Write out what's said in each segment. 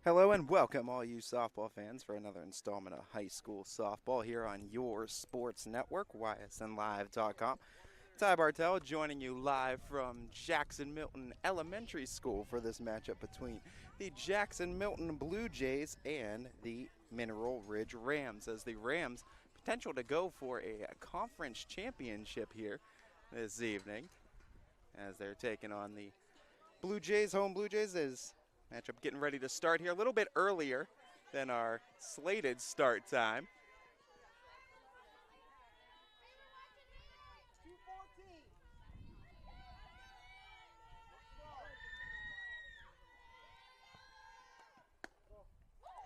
Hello and welcome, all you softball fans, for another installment of High School Softball here on your sports network, ysnlive.com. Ty Bartell joining you live from Jackson Milton Elementary School for this matchup between the Jackson Milton Blue Jays and the Mineral Ridge Rams, as the Rams potential to go for a conference championship here this evening, as they're taking on the Blue Jays. Home Blue Jays is matchup getting ready to start here a little bit earlier than our slated start time.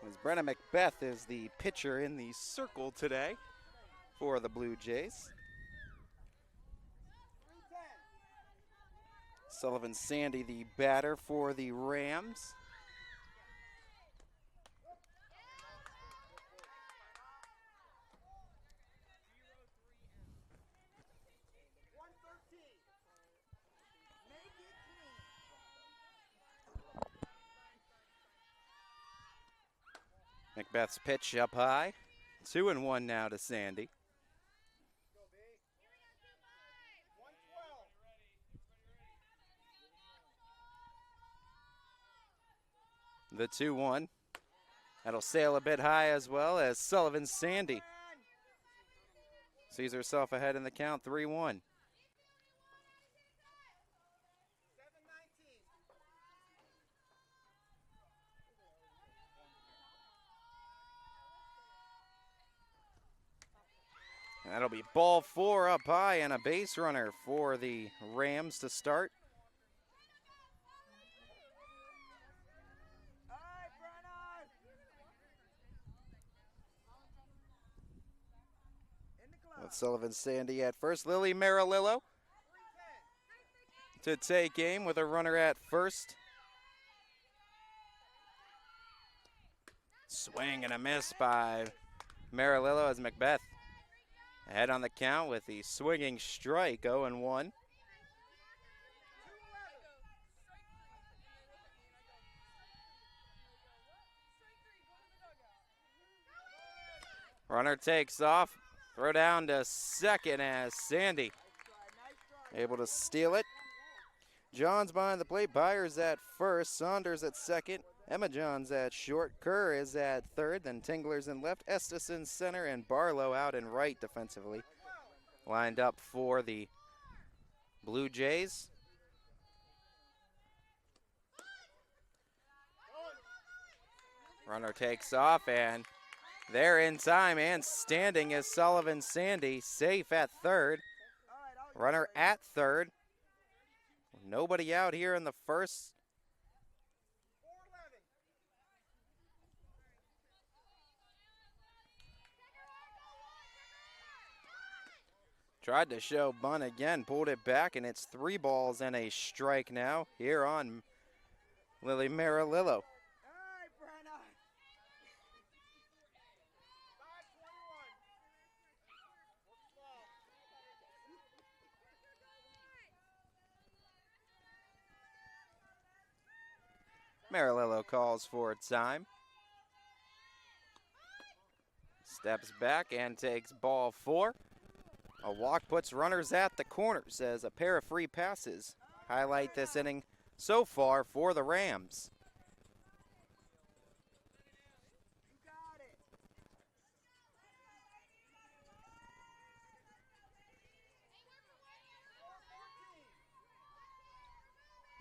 As Brenna Macbeth is the pitcher in the circle today for the Blue Jays. Sullivan Sandy, the batter for the Rams. Macbeth's pitch up high. 2-1 now to Sandy. The 2-1. That'll sail a bit high as well, as Sullivan Sandy sees herself ahead in the count, 3-1. That'll be ball 4 up high and a base runner for the Rams to start. With Sullivan Sandy at first, Lily Marilillo to take aim with a runner at first. Swing and a miss by Marilillo as Macbeth ahead on the count with the swinging strike, 0-1. Runner takes off, throw down to second as Sandy able to steal it. Johns behind the plate, Byers at first, Saunders at second, Emma Johns at short, Kerr is at third, then Tingler's in left, Estes in center, and Barlow out in right defensively. Lined up for the Blue Jays. Runner takes off, and they're in time, and standing is Sullivan Sandy, safe at third. Runner at third. Nobody out here in the first. Tried to show bunt again, pulled it back, and it's 3 balls and a strike now here on Lily Marilillo. Marilillo calls for time. Steps back and takes ball 4. A walk puts runners at the corners as a pair of free passes highlight this inning so far for the Rams.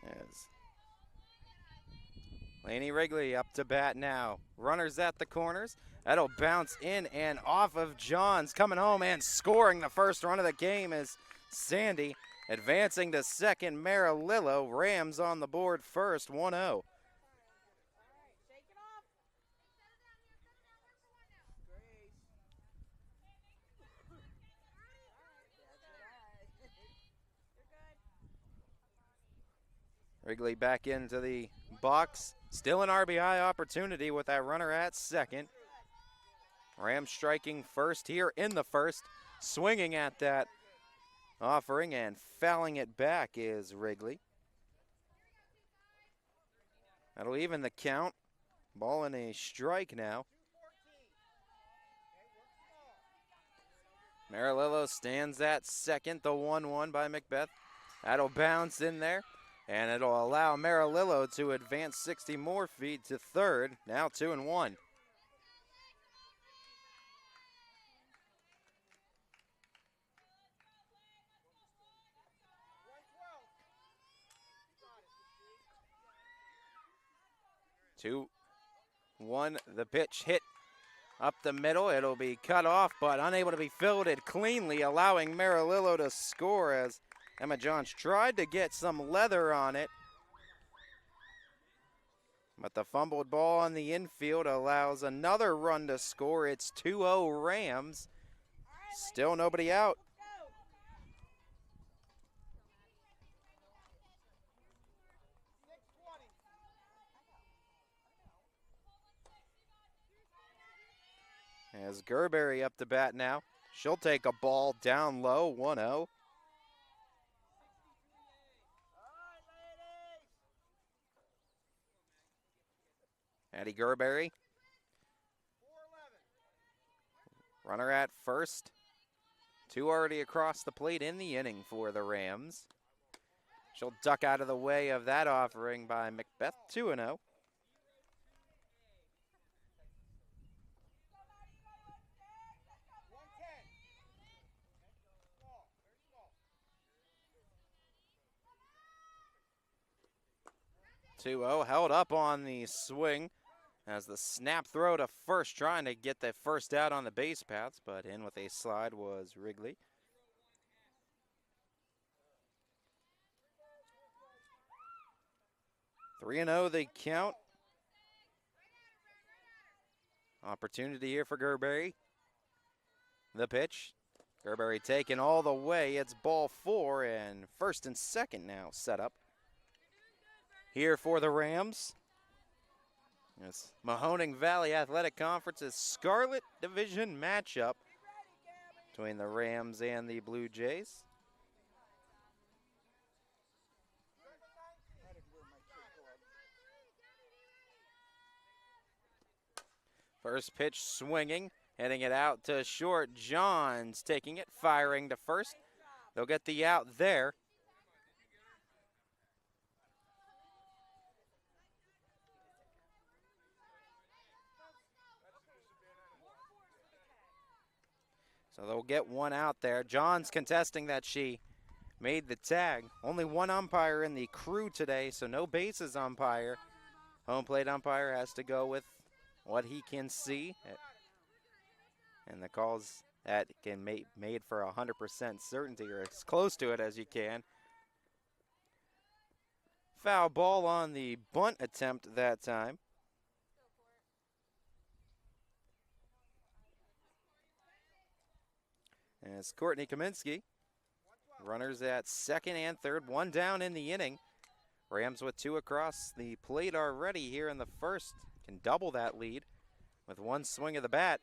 As Laney Wrigley up to bat now. Runners at the corners. That'll bounce in and off of Johns, coming home and scoring the first run of the game is Sandy. Advancing to second, Marilillo. Rams on the board first, 1-0. Wrigley back into the box. Still an RBI opportunity with that runner at second. Rams striking first here in the first. Swinging at that offering and fouling it back is Wrigley. That'll even the count. Ball and a strike now. Marilillo stands at second, the 1-1 by Macbeth. That'll bounce in there, and it'll allow Marilillo to advance 60 more feet to third. Now 2-1. Two, one, the pitch hit up the middle. It'll be cut off, but unable to be fielded cleanly, allowing Marilillo to score as Emma Johns tried to get some leather on it. But the fumbled ball on the infield allows another run to score. It's 2-0 Rams. Still nobody out. As Gerberry up to bat now. She'll take a ball down low, 1-0. Addie Gerberry. Runner at first. Two already across the plate in the inning for the Rams. She'll duck out of the way of that offering by Macbeth, 2-0. Held up on the swing as the snap throw to first, trying to get the first out on the base paths, but in with a slide was Wrigley. Three 3-0 the count. Opportunity here for Gerberry. The pitch. Gerberry taken all the way. It's ball four, and first and second now set up here for the Rams. It's Mahoning Valley Athletic Conference's Scarlet Division matchup between the Rams and the Blue Jays. First pitch swinging, heading it out to short. Johns taking it, firing to first. They'll get the out there. So they'll get one out there. Johns contesting that she made the tag. Only one umpire in the crew today, so no bases umpire. Home plate umpire has to go with what he can see. And the calls that can made for 100% certainty, or as close to it as you can. Foul ball on the bunt attempt that time. And it's Courtney Kaminsky. Runners at second and third, one down in the inning. Rams with two across the plate already here in the first. Can double that lead with one swing of the bat.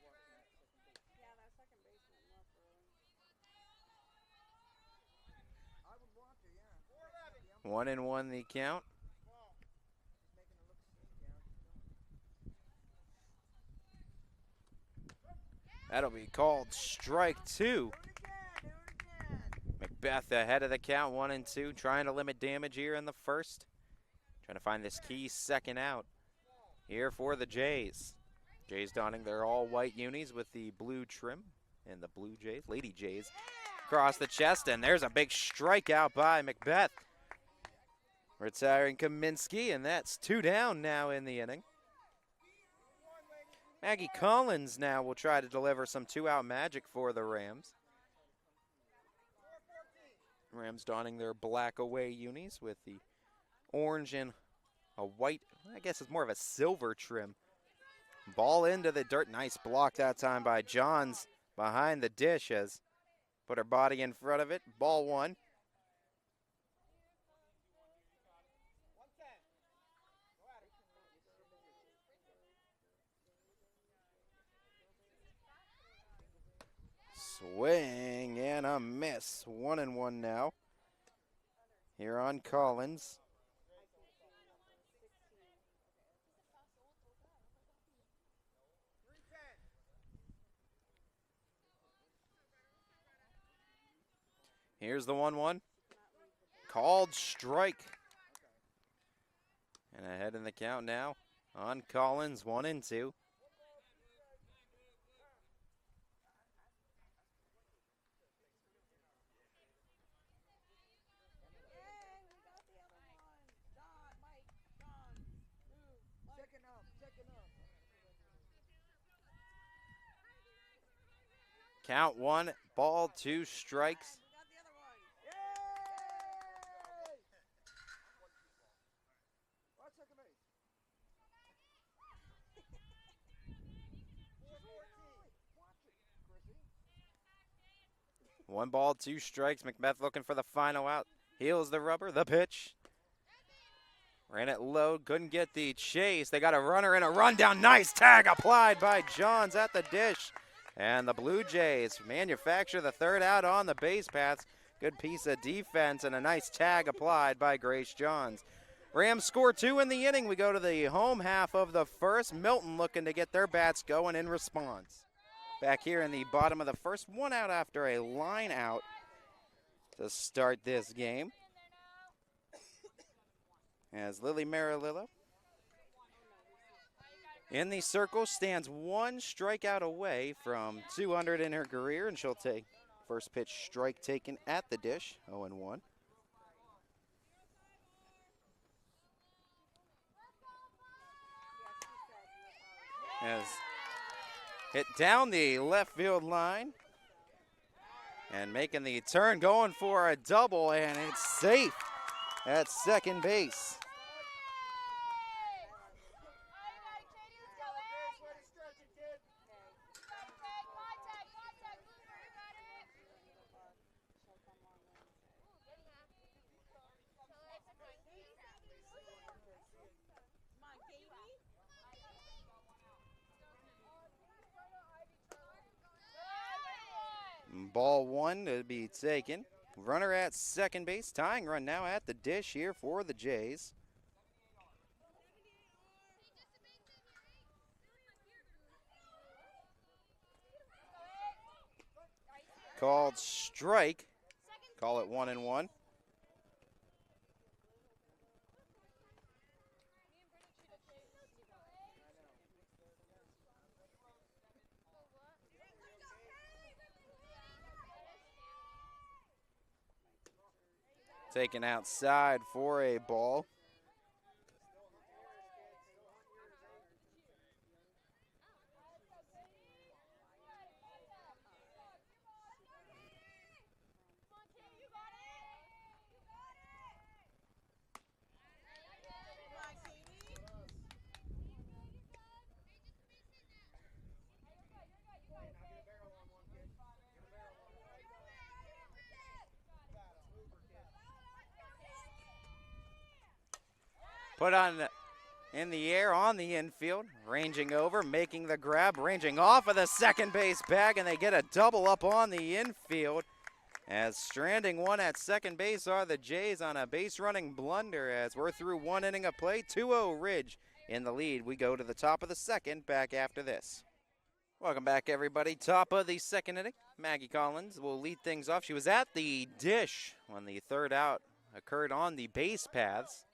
1-1 the count. That'll be called strike two. Macbeth ahead of the count, 1-2, trying to limit damage here in the first. Trying to find this key second out here for the Jays. Jays donning their all-white unis with the blue trim, and the Blue Jays, Lady Jays, across the chest, and there's a big strikeout by Macbeth. Retiring Kaminsky, and that's two down now in the inning. Maggie Collins now will try to deliver some two-out magic for the Rams. Rams donning their black away unis with the orange and a white, I guess it's more of a silver trim. Ball into the dirt. Nice block that time by Johns behind the dish, as put her body in front of it. Ball one. Swing and a miss. 1-1 now. Here on Collins. Here's the 1-1. Called strike. And ahead in the count now on Collins, 1-2. Count 1, ball 2 strikes. One ball, 2 strikes. Macbeth looking for the final out. Heels the rubber, the pitch. Ran it low, couldn't get the chase. They got a runner and a rundown. Nice tag applied by Johns at the dish. And the Blue Jays manufacture the third out on the base paths. Good piece of defense and a nice tag applied by Grace Johns. Rams score 2 in the inning. We go to the home half of the first. Milton looking to get their bats going in response. Back here in the bottom of the first, 1 out after a line out to start this game. As Lily Marilillo in the circle stands 1 strikeout away from 200 in her career, and she'll take first pitch strike taken at the dish, 0-1. As hit down the left field line and making the turn, going for a double, and it's safe at second base. Ball 1 to be taken. Runner at second base. Tying run now at the dish here for the Jays. Called strike. Call it 1-1. Taken outside for a ball. Put on in the air on the infield, ranging over, making the grab, ranging off of the second base bag, and they get a double up on the infield. As stranding 1 at second base are the Jays on a base running blunder as we're through 1 inning of play. 2-0 Ridge in the lead. We go to the top of the second, back after this. Welcome back, everybody. Top of the second inning. Maggie Collins will lead things off. She was at the dish when the third out occurred on the base paths.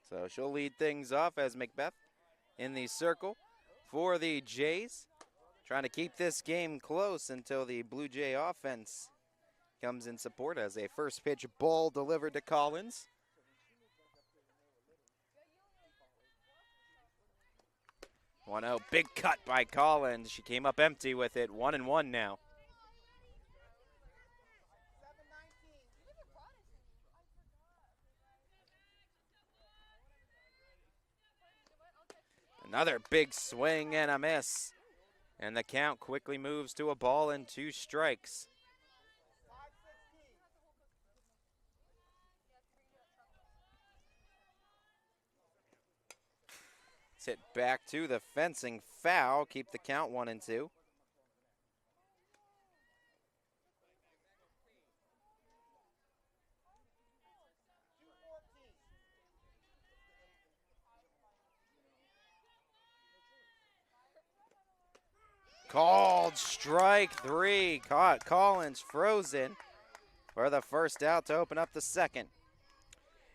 So she'll lead things off as Macbeth in the circle for the Jays. Trying to keep this game close until the Blue Jay offense comes in support as a first pitch ball delivered to Collins. One out, big cut by Collins. She came up empty with it, 1-1 now. Another big swing and a miss. And the count quickly moves to a ball and 2 strikes. It's hit back to the fencing, foul. Keep the count 1-2. Called strike 3. Caught Collins frozen. for the first out to open up the second.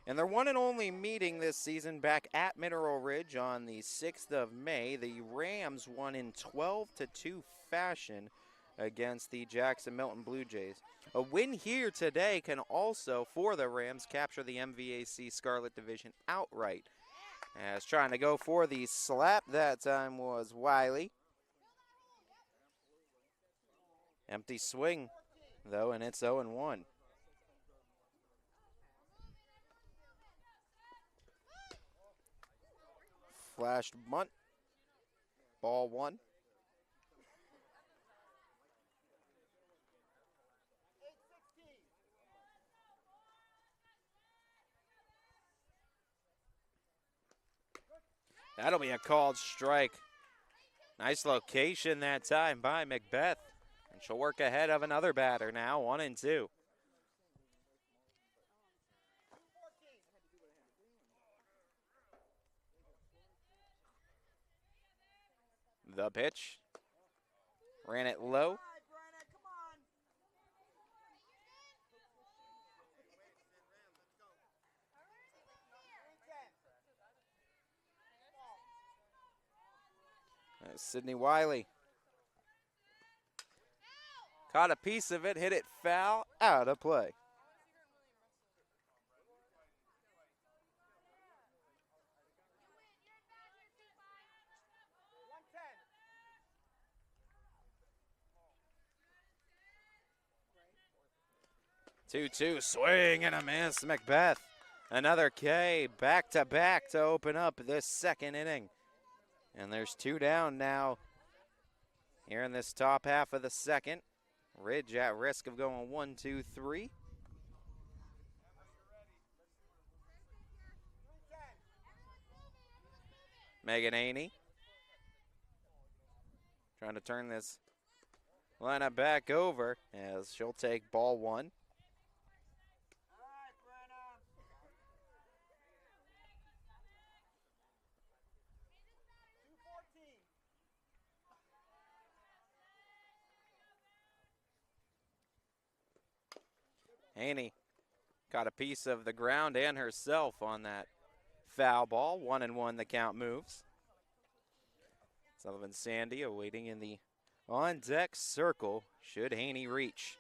In their one and only meeting this season back at Mineral Ridge on the 6th of May, the Rams won in 12-2 fashion against the Jackson Milton Blue Jays. A win here today can also, for the Rams, capture the MVAC Scarlet Division outright. As trying to go for the slap, that time was Wiley. Empty swing, though, and it's 0-1. Flashed bunt. Ball 1. That'll be a called strike. Nice location that time by Macbeth. And she'll work ahead of another batter now, 1-2. The pitch. Ran it low. Sydney Wiley caught a piece of it, hit it foul, out of play. Two-two, swing and a miss, Macbeth. Another K, back-to-back to open up this second inning. And there's 2 down now here in this top half of the second. Ridge at risk of going 1, 2, 3. Megan Haney trying to turn this lineup back over as she'll take ball 1. Haney got a piece of the ground and herself on that foul ball. 1-1 the count moves. Sullivan Sandy awaiting in the on-deck circle should Haney reach.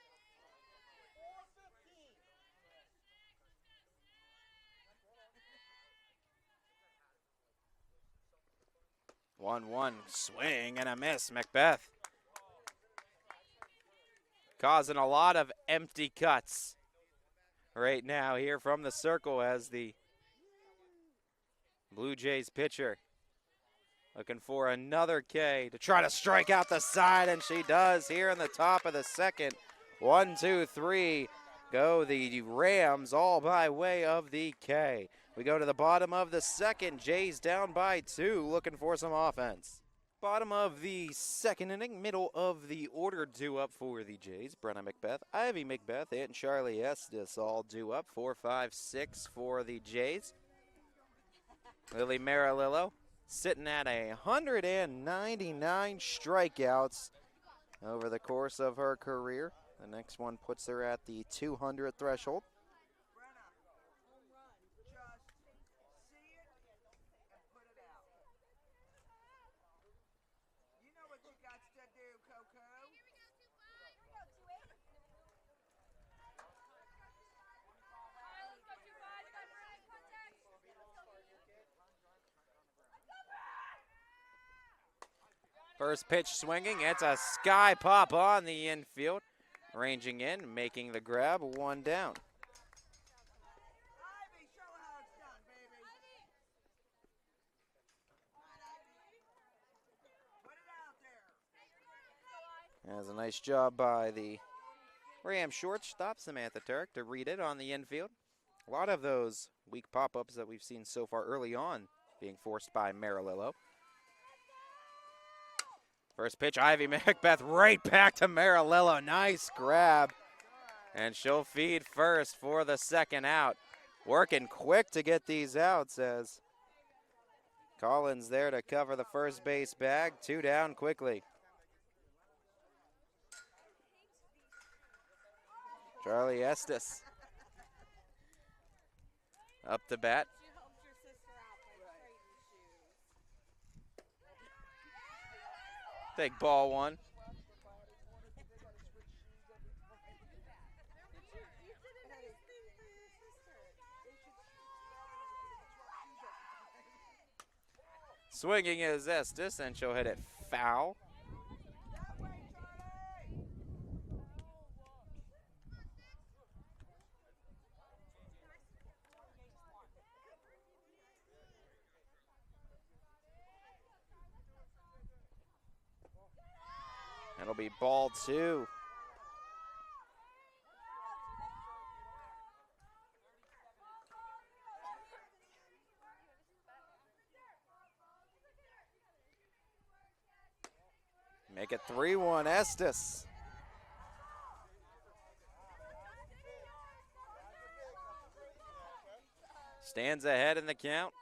One swing and a miss, Macbeth. Causing a lot of empty cuts right now here from the circle as the Blue Jays pitcher looking for another K to try to strike out the side, and she does here in the top of the second. 1, 2, 3 go the Rams all by way of the K. We go to the bottom of the second. Jays down by 2, looking for some offense. Bottom of the second inning, middle of the order due up for the Jays. Brenna Macbeth, Ivy Macbeth, and Charlie Estes all due up. 4, 5, 6 for the Jays. Lily Marilillo sitting at 199 strikeouts over the course of her career. The next one puts her at the 200 threshold. First pitch swinging, it's a sky pop on the infield. Ranging in, making the grab, 1 down. That's a nice job by the Ram shortstop, Samantha Turk, to read it on the infield. A lot of those weak pop-ups that we've seen so far early on being forced by Marilillo. First pitch, Ivy Macbeth right back to Marilillo. Nice grab. And she'll feed first for the second out. Working quick to get these outs as Collins there to cover the first base bag. 2 down quickly. Charlie Estes up to bat. Take ball one. Swinging is Estes, and she'll hit it foul. It'll be ball two. Make it 3-1 Estes. Stands ahead in the count.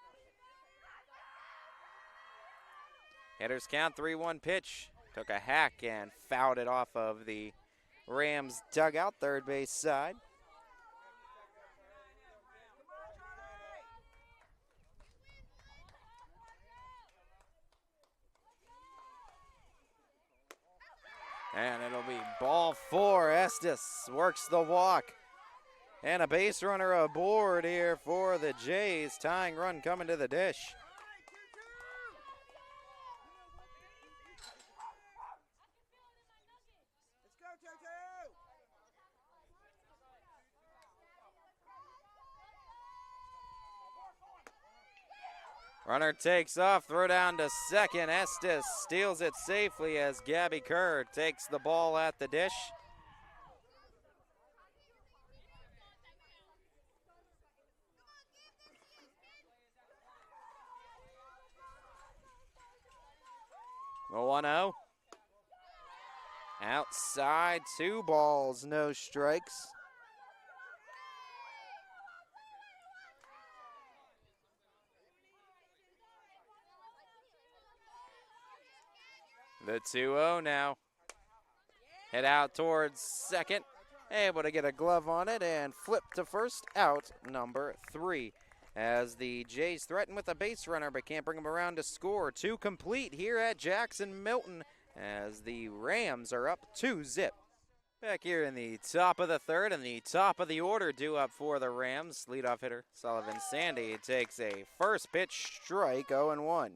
Hitters count, 3-1 pitch. Took a hack and fouled it off of the Rams dugout, third base side. And it'll be ball four. Estes works the walk. And a base runner aboard here for the Jays. Tying run coming to the dish. Runner takes off, throw down to second. Estes steals it safely as Gabby Kerr takes the ball at the dish. The 1-0. Outside, 2 balls, no strikes. The 2-0 now. Hit out towards second. Able to get a glove on it and flip to first, out number 3. As the Jays threaten with a base runner but can't bring them around to score. 2 complete here at Jackson Milton as the Rams are up 2-0. Back here in the top of the third and the top of the order due up for the Rams. Leadoff hitter Sullivan Sandy takes a first pitch strike, 0-1.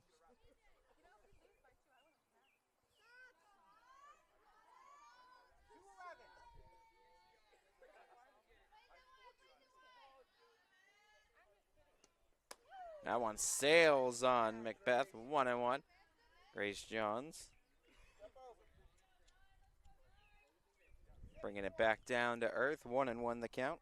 That one sails on Macbeth, 1-1. Grace Johns bringing it back down to earth, 1-1 the count.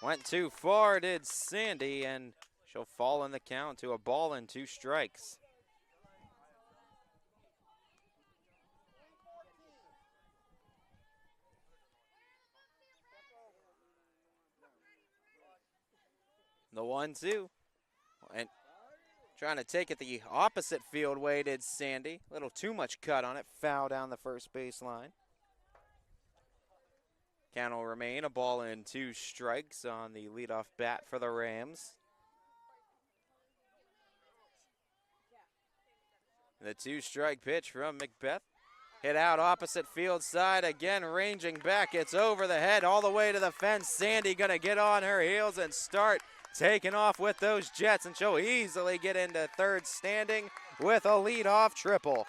Went too far, did Sandy, and she'll fall in the count to a ball and 2 strikes. The 1-2, and trying to take it the opposite field way did Sandy. A little too much cut on it, foul down the first base line. Count will remain a ball and 2 strikes on the leadoff bat for the Rams. The 2-strike pitch from Macbeth. Hit out opposite field side, again ranging back. It's over the head all the way to the fence. Sandy gonna get on her heels and start taking off with those Jets, and she'll easily get into third standing with a leadoff triple.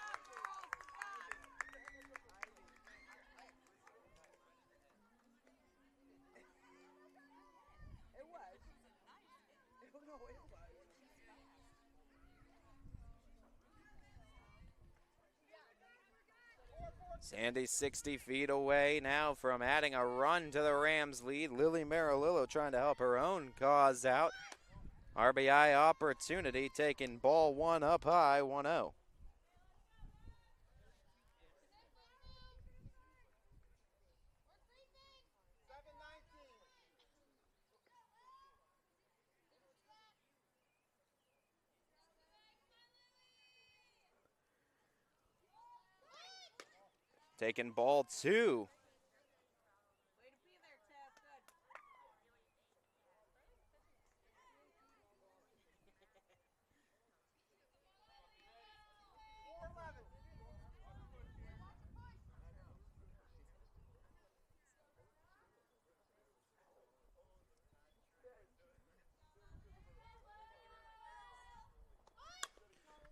Sandy 60 feet away now from adding a run to the Rams lead. Lily Marilillo trying to help her own cause out. RBI opportunity, taking ball 1 up high, 1-0. Taking ball 2.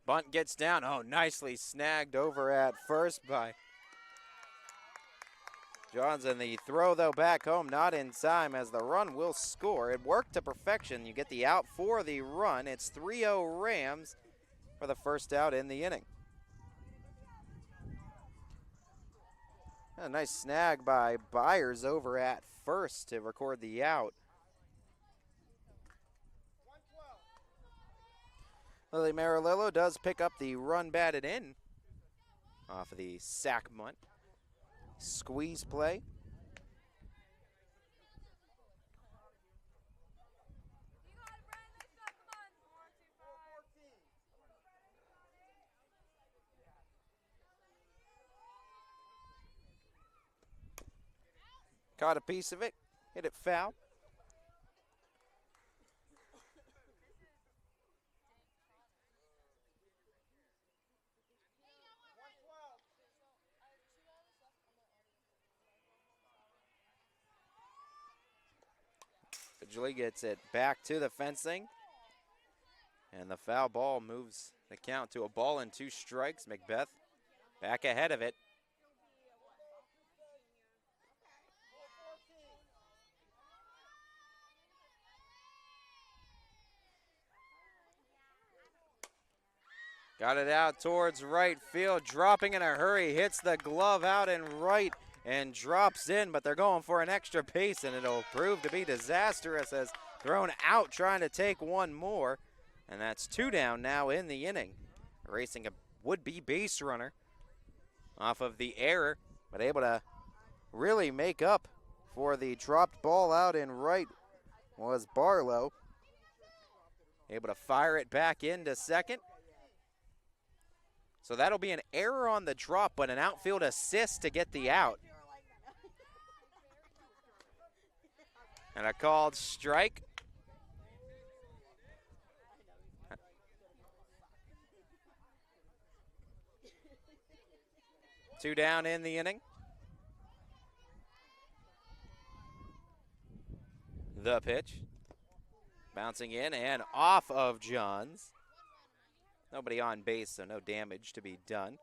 Bunt gets down. Oh, nicely snagged over at first by Johnson. The throw, though, back home, not in time as the run will score. It worked to perfection. You get the out for the run. It's 3-0 Rams for the first out in the inning. A nice snag by Byers over at first to record the out. Lily Marilillo does pick up the run batted in off of the sack bunt. Squeeze play. Caught a piece of it, hit it foul. Julie gets it back to the fencing. And the foul ball moves the count to a ball and 2 strikes. Macbeth back ahead of it. Got it out towards right field, dropping in a hurry, hits the glove out and right and drops in, but they're going for an extra base, and it'll prove to be disastrous as thrown out trying to take one more, and that's 2 down now in the inning. Racing a would-be base runner off of the error, but able to really make up for the dropped ball out in right was Barlow. Able to fire it back into second. So that'll be an error on the drop, but an outfield assist to get the out. And a called strike. Two down in the inning. The pitch. Bouncing in and off of Johns. Nobody on base, so no damage to be done.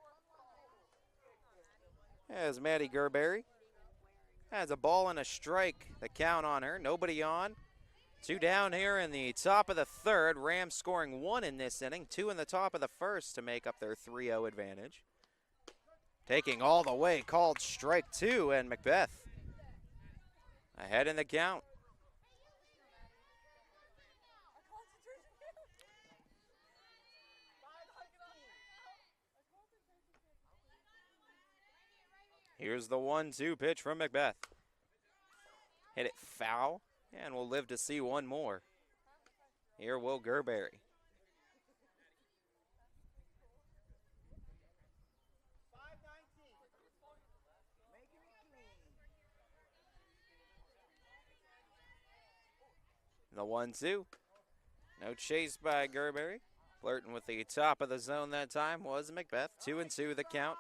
As Maddie Gerberry has a ball and a strike. The count on her. Nobody on. 2 down here in the top of the third. Rams scoring 1 in this inning. 2 in the top of the first to make up their 3-0 advantage. Taking all the way, called strike 2, and Macbeth ahead in the count. Here's the 1-2 pitch from Macbeth. Hit it foul, and we'll live to see one more. Here will Gerberry. The 1-2. No chase by Gerberry. Flirting with the top of the zone that time was Macbeth. 2-2 the count.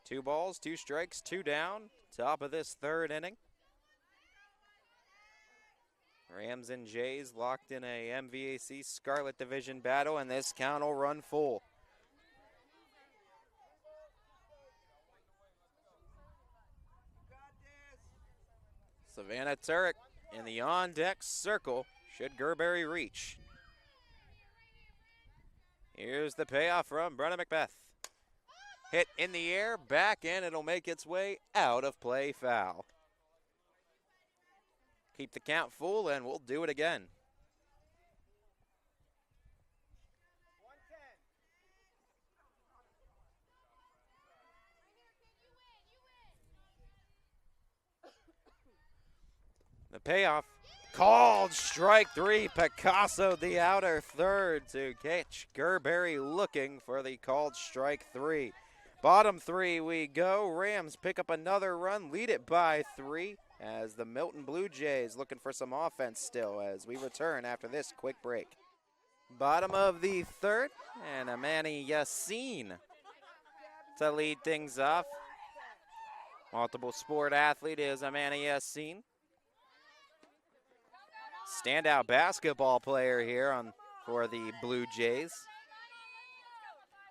2 balls, 2 strikes, 2 down. Top of this third inning. Rams and Jays locked in a MVAC Scarlet Division battle, and this count will run full. Savannah Turek in the on-deck circle. Should Gerberry reach? Here's the payoff from Brenna Macbeth. Hit in the air, back in, it'll make its way out of play, foul. Keep the count full, and we'll do it again. The payoff, called strike 3. Picasso, the outer third to catch Gerberry looking for the called strike 3. Bottom three we go. Rams pick up another run, lead it by 3 as the Milton Blue Jays looking for some offense still as we return after this quick break. Bottom of the third, and Amani Yassin to lead things off. Multiple sport athlete is Amani Yassin. Standout basketball player here for the Blue Jays.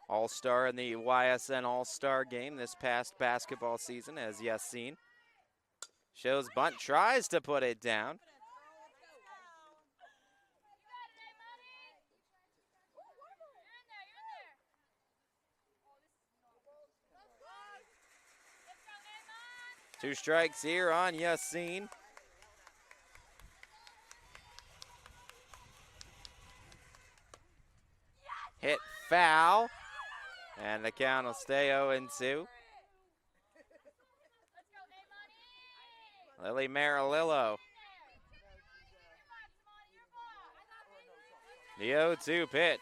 All-star in the YSN All-Star game this past basketball season as Yassin shows bunt, tries to put it down. Two strikes here on Yassin. Hit foul, and the count will stay 0-2. Lily Marilillo. The 0-2 pitch.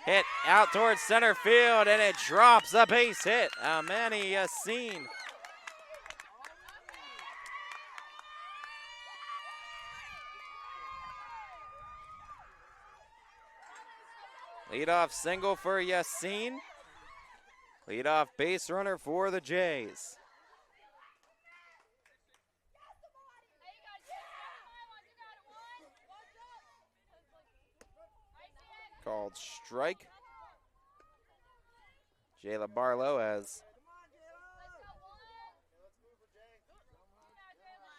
Hit out towards center field, and it drops a base hit. Amani Yassin. Leadoff single for Yassin. Leadoff base runner for the Jays. Called strike. Jayla Barlow has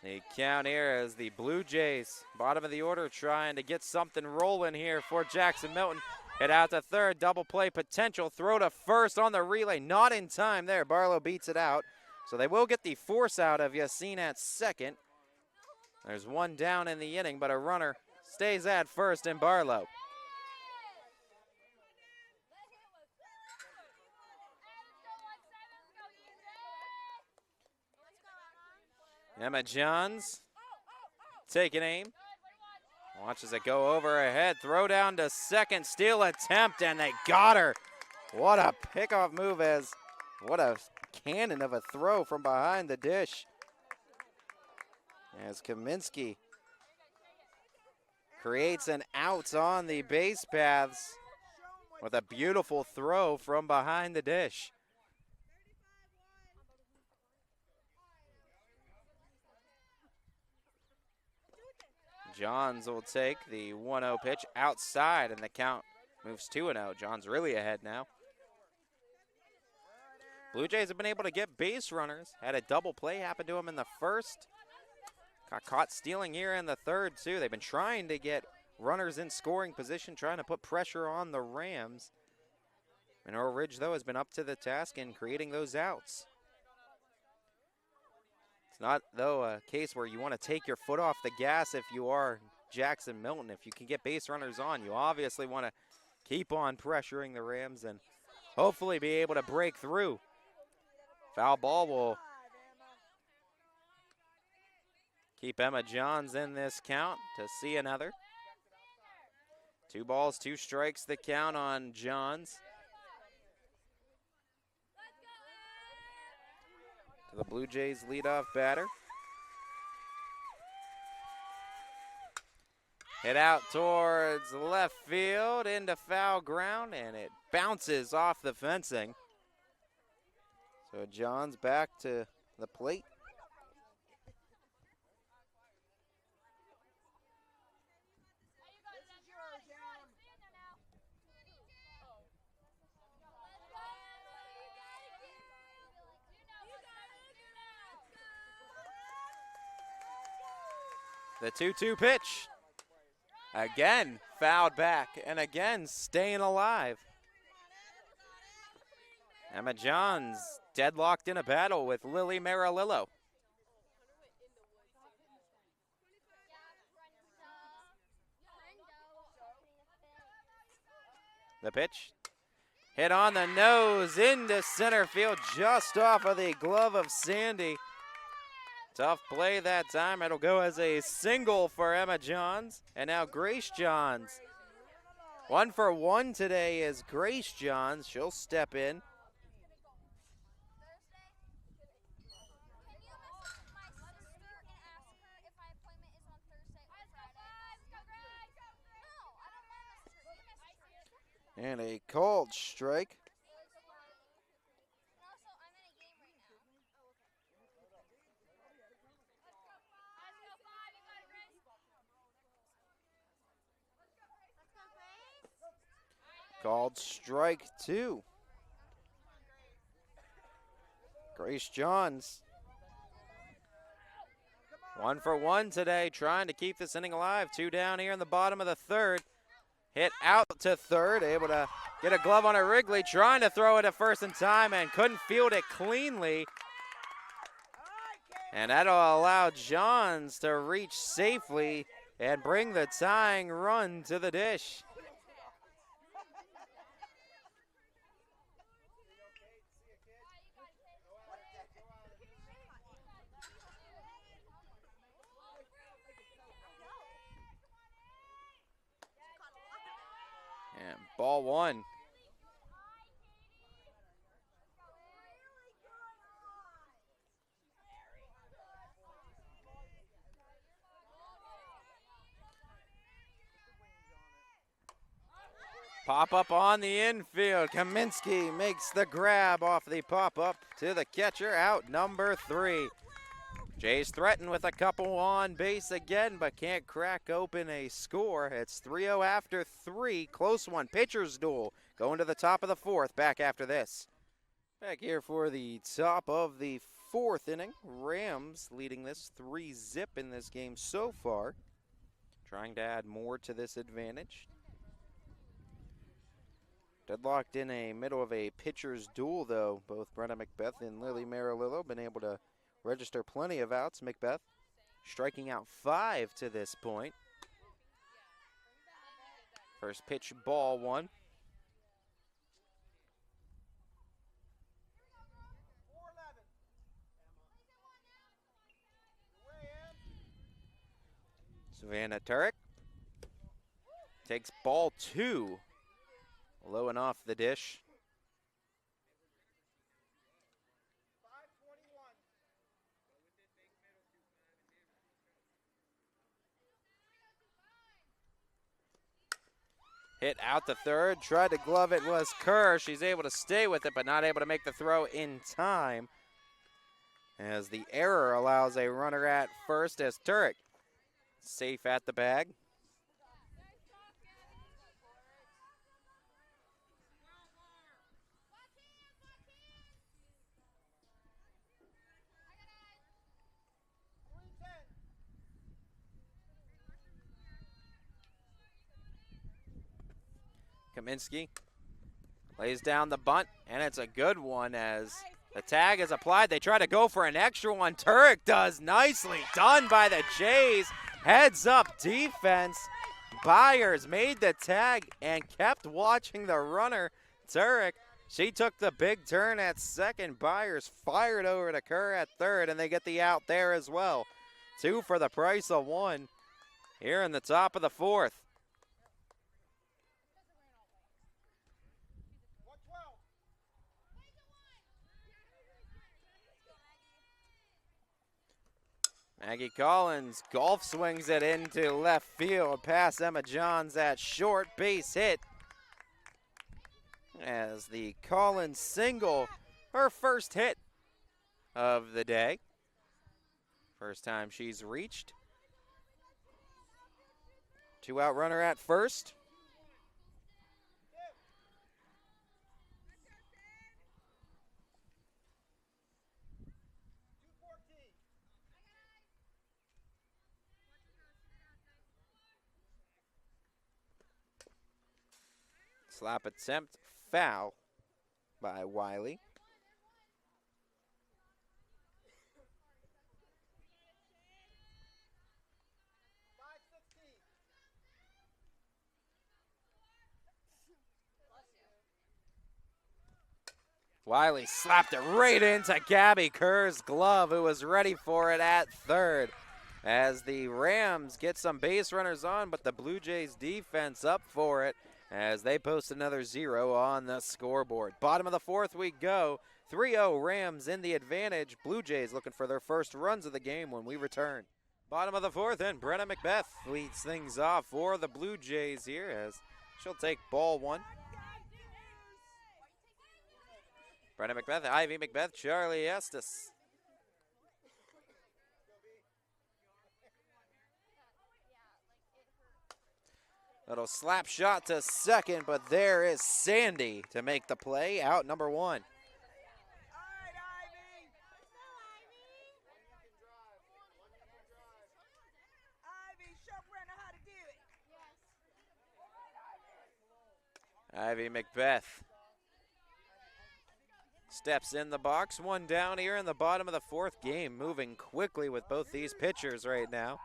the count here as the Blue Jays, bottom of the order, trying to get something rolling here for Jackson Milton. Hit out to third, double play potential, throw to first on the relay, not in time there. Barlow beats it out. So they will get the force out of Yassin at second. There's one down in the inning, but a runner stays at first in Barlow. Emma Johns taking aim. Watches it go over ahead. Throw down to second. Steal attempt, and they got her. What a pickoff move what a cannon of a throw from behind the dish. As Kaminsky creates an out on the base paths with a beautiful throw from behind the dish. Johns will take the 1-0 pitch outside, and the count moves 2-0. Johns really ahead now. Blue Jays have been able to get base runners. Had a double play happen to him in the first. Got caught stealing here in the third, too. They've been trying to get runners in scoring position, trying to put pressure on the Rams. Mineral Ridge, though, has been up to the task in creating those outs. It's not, though, a case where you want to take your foot off the gas if you are Jackson Milton. If you can get base runners on, you obviously want to keep on pressuring the Rams and hopefully be able to break through. Foul ball will keep Emma Johns in this count to see another. 2 balls, 2 strikes, the count on Johns. The Blue Jays leadoff batter. Hit out towards left field into foul ground, and it bounces off the fencing. So Johns back to the plate. The 2-2 pitch. Again, fouled back, and again, staying alive. Emma Johns deadlocked in a battle with Lily Marilillo. The pitch. Hit on the nose into center field, just off of the glove of Sandy. Tough play that time. It'll go as a single for Emma Johns. And now Grace Johns. 1 for 1 today is Grace Johns. She'll step in. And a called strike. Called strike 2. Grace Johns. 1 for 1 today, trying to keep this inning alive. 2 down here in the bottom of the third. Hit out to third, able to get a glove on a Wrigley, trying to throw it at first in time and couldn't field it cleanly. And that'll allow Johns to reach safely and bring the tying run to the dish. And ball 1. Pop up on the infield. Kaminsky makes the grab off the pop up to the catcher, out number 3. Jays threatened with a couple on base again, but can't crack open a score. It's 3-0 after 3. Close one. Pitcher's duel going to the top of the 4th. Back after this. Back here for the top of the 4th inning. Rams leading this 3-0 in this game so far. Trying to add more to this advantage. Deadlocked in a middle of a pitcher's duel, though. Both Brenna Macbeth and Lily Marilillo been able to register plenty of outs. Macbeth striking out 5 to this point. First pitch, ball 1. Savannah Turek takes ball 2. Low and off the dish. Hit out to third, tried to glove it, was Kerr. She's able to stay with it, but not able to make the throw in time, as the error allows a runner at first as Turek safe at the bag. Kaminsky lays down the bunt, and it's a good one as the tag is applied. They try to go for an extra one. Turek does, nicely done by the Jays. Heads up defense. Byers made the tag and kept watching the runner. Turek, she took the big turn at second. Byers fired over to Kerr at third, and they get the out there as well. 2 for the price of 1 here in the top of the 4th. Maggie Collins golf swings it into left field past Emma Johns at short. Base hit as the Collins single, her first hit of the day. First time she's reached. 2-out runner at first. Slap attempt, foul by Wiley. Wiley slapped it right into Gabby Kerr's glove, who was ready for it at third. As the Rams get some base runners on, but the Blue Jays defense up for it, as they post another 0 on the scoreboard. Bottom of the 4th we go. 3-0 Rams in the advantage. Blue Jays looking for their first runs of the game when we return. Bottom of the 4th, and Brenna Macbeth leads things off for the Blue Jays here as she'll take ball 1. Brenna McBeth, Ivy McBeth, Charlie Estes. Little slap shot to second, but there is Sandy to make the play, out number 1. Ivy McBeth steps in the box, 1 down here in the bottom of the 4th game, moving quickly with both these pitchers right now.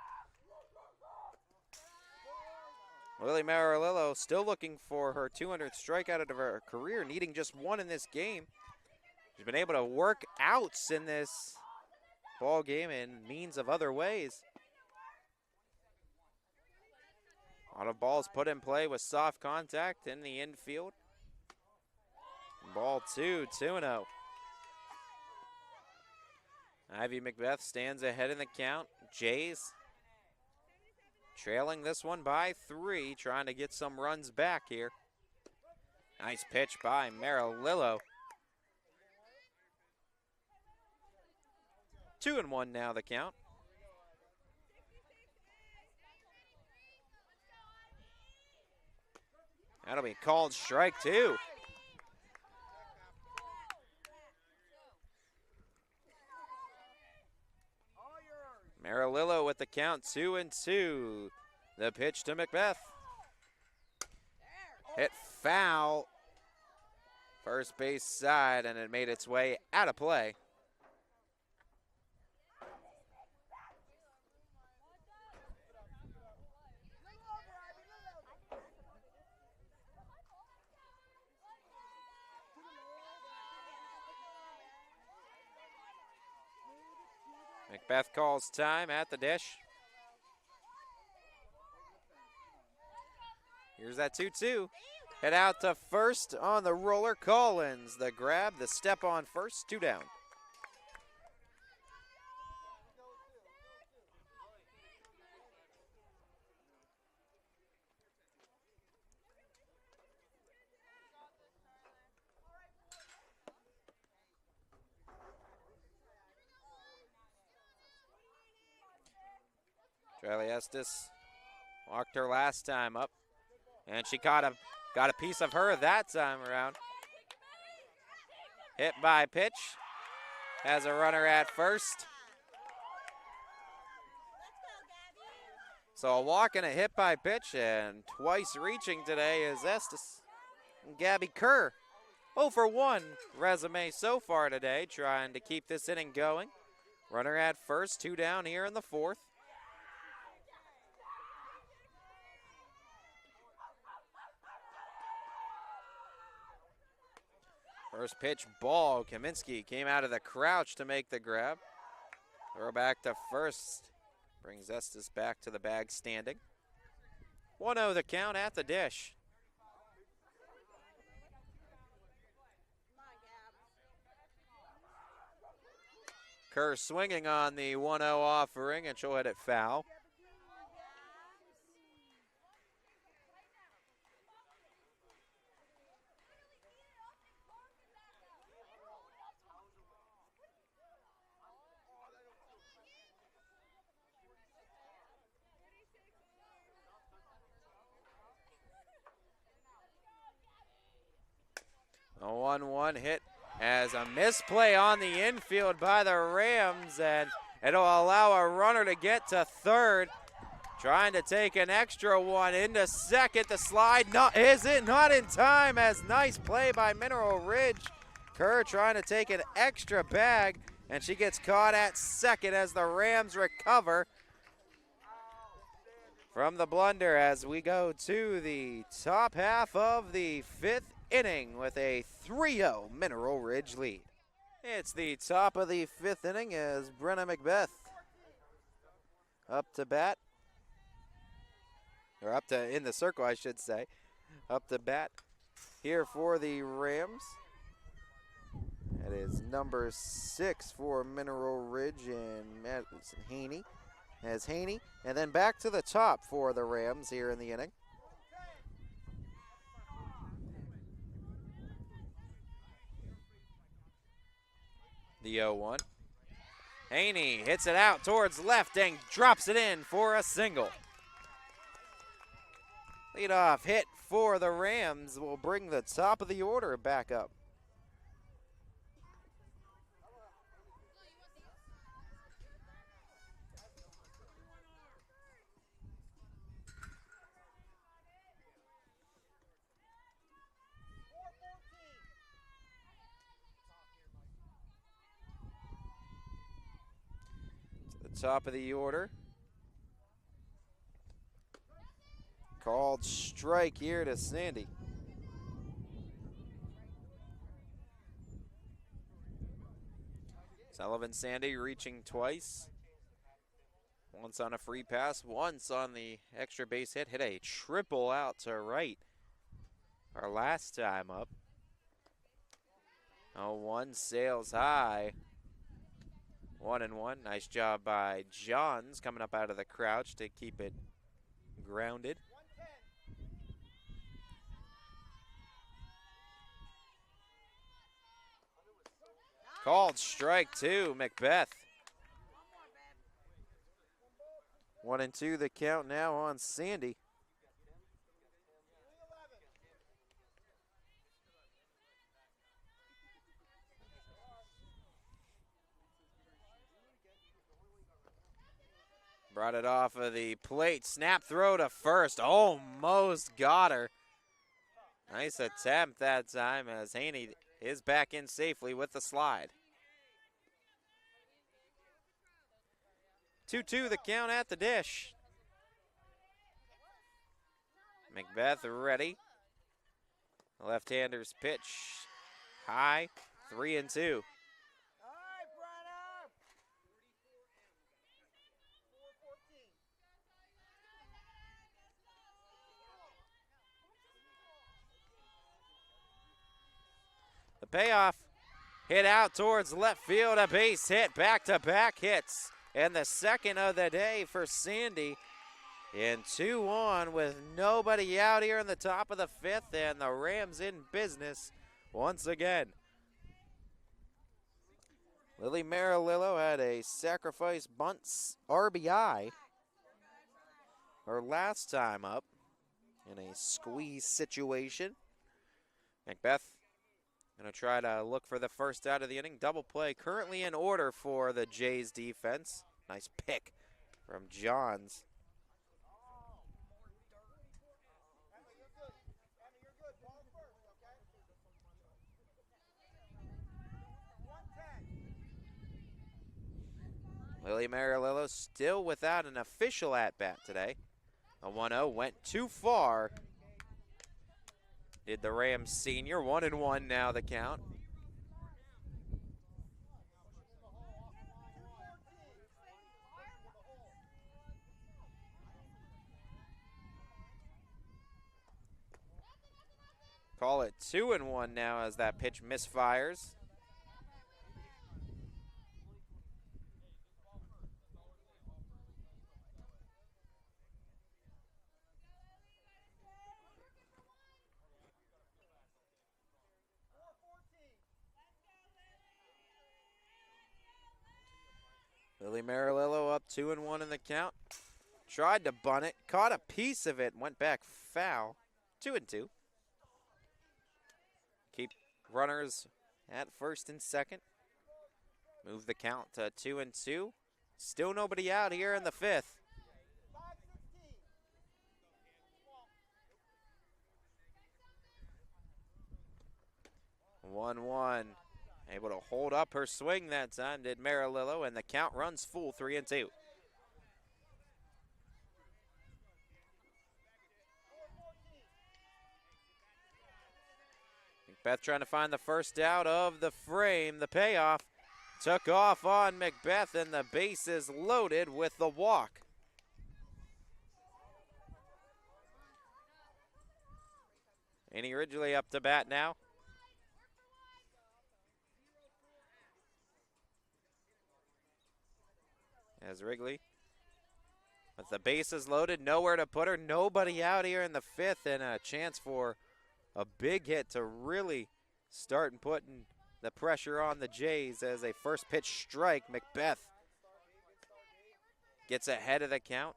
Lily Marilillo still looking for her 200th strikeout of her career, needing just 1 in this game. She's been able to work outs in this ball game in means of other ways. A lot of balls put in play with soft contact in the infield. Ball 2, 2-0. Ivy McBeth stands ahead in the count. Jays trailing this one by 3, trying to get some runs back here. Nice pitch by Marilillo. 2-1 now the count. That'll be called strike 2. Marilillo with the count, 2-2. The pitch to McBeth. Hit foul. First base side, and it made its way out of play. McBeth calls time at the dish. Here's that 2-2. Head out to first on the roller. Collins, the grab, the step on first, 2 down. Charlie Estes walked her last time up, and she got a piece of her that time around. Hit by pitch, has a runner at first. So a walk and a hit by pitch, and twice reaching today is Estes. And Gabby Kerr, 0 for 1 resume so far today, trying to keep this inning going. Runner at first, 2 down here in the 4th. First pitch ball. Kaminsky came out of the crouch to make the grab. Throw back to first. Brings Estes back to the bag standing. 1-0 the count at the dish. Kerr swinging on the 1-0 offering, and she'll hit it foul. A 1-1 hit as a misplay on the infield by the Rams, and it'll allow a runner to get to third. Trying to take an extra one into second. The slide is it not in time, as nice play by Mineral Ridge. Kerr trying to take an extra bag, and she gets caught at second as the Rams recover from the blunder as we go to the top half of the 5th inning with a 3-0 Mineral Ridge lead. It's the top of the 5th inning as Brenna McBeth up to bat, or up to in the circle, I should say, up to bat here for the Rams. That is number 6 for Mineral Ridge and Madison Haney. As Haney, and then back to the top for the Rams here in the inning. The 0-1. Haney hits it out towards left and drops it in for a single. Leadoff hit for the Rams will bring the top of the order back up. Top of the order. Called strike here to Sandy. Sullivan Sandy reaching twice. Once on a free pass, once on the extra base hit. Hit a triple out to right. Our last time up. 0-1 sails high. 1-1. Nice job by Johns coming up out of the crouch to keep it grounded. Called strike two, Macbeth. 1-2 the count now on Sandy. Brought it off of the plate. Snap throw to first. Almost got her. Nice attempt that time as Haney is back in safely with the slide. 2-2 the count at the dish. Macbeth ready. Left-hander's pitch. High. 3-2. The payoff hit out towards left field, a base hit, back-to-back hits, and the second of the day for Sandy. In 2-1 with nobody out here in the top of the fifth, and the Rams in business once again. Lily Marilillo had a sacrifice bunt RBI her last time up in a squeeze situation. Macbeth going to try to look for the first out of the inning. Double play currently in order for the Jays defense. Nice pick from Johns. Lily Marilillo still without an official at-bat today. A 1-0 went too far. Did the Rams senior. 1-1 now the count. Call it 2-1 now as that pitch misfires. Lily Marilillo up 2-1 in the count. Tried to bunt it, caught a piece of it, went back foul. 2-2. Keep runners at first and second. Move the count to 2-2. Still nobody out here in the fifth. One. Able to hold up her swing that time, did Marilillo, and the count runs full 3-2. Macbeth trying to find the first out of the frame. The payoff took off on Macbeth, and the base is loaded with the walk. Annie Ridgely up to bat now. As Wrigley, with the bases loaded, nowhere to put her, nobody out here in the fifth, and a chance for a big hit to really start putting the pressure on the Jays as a first pitch strike. Macbeth gets ahead of the count.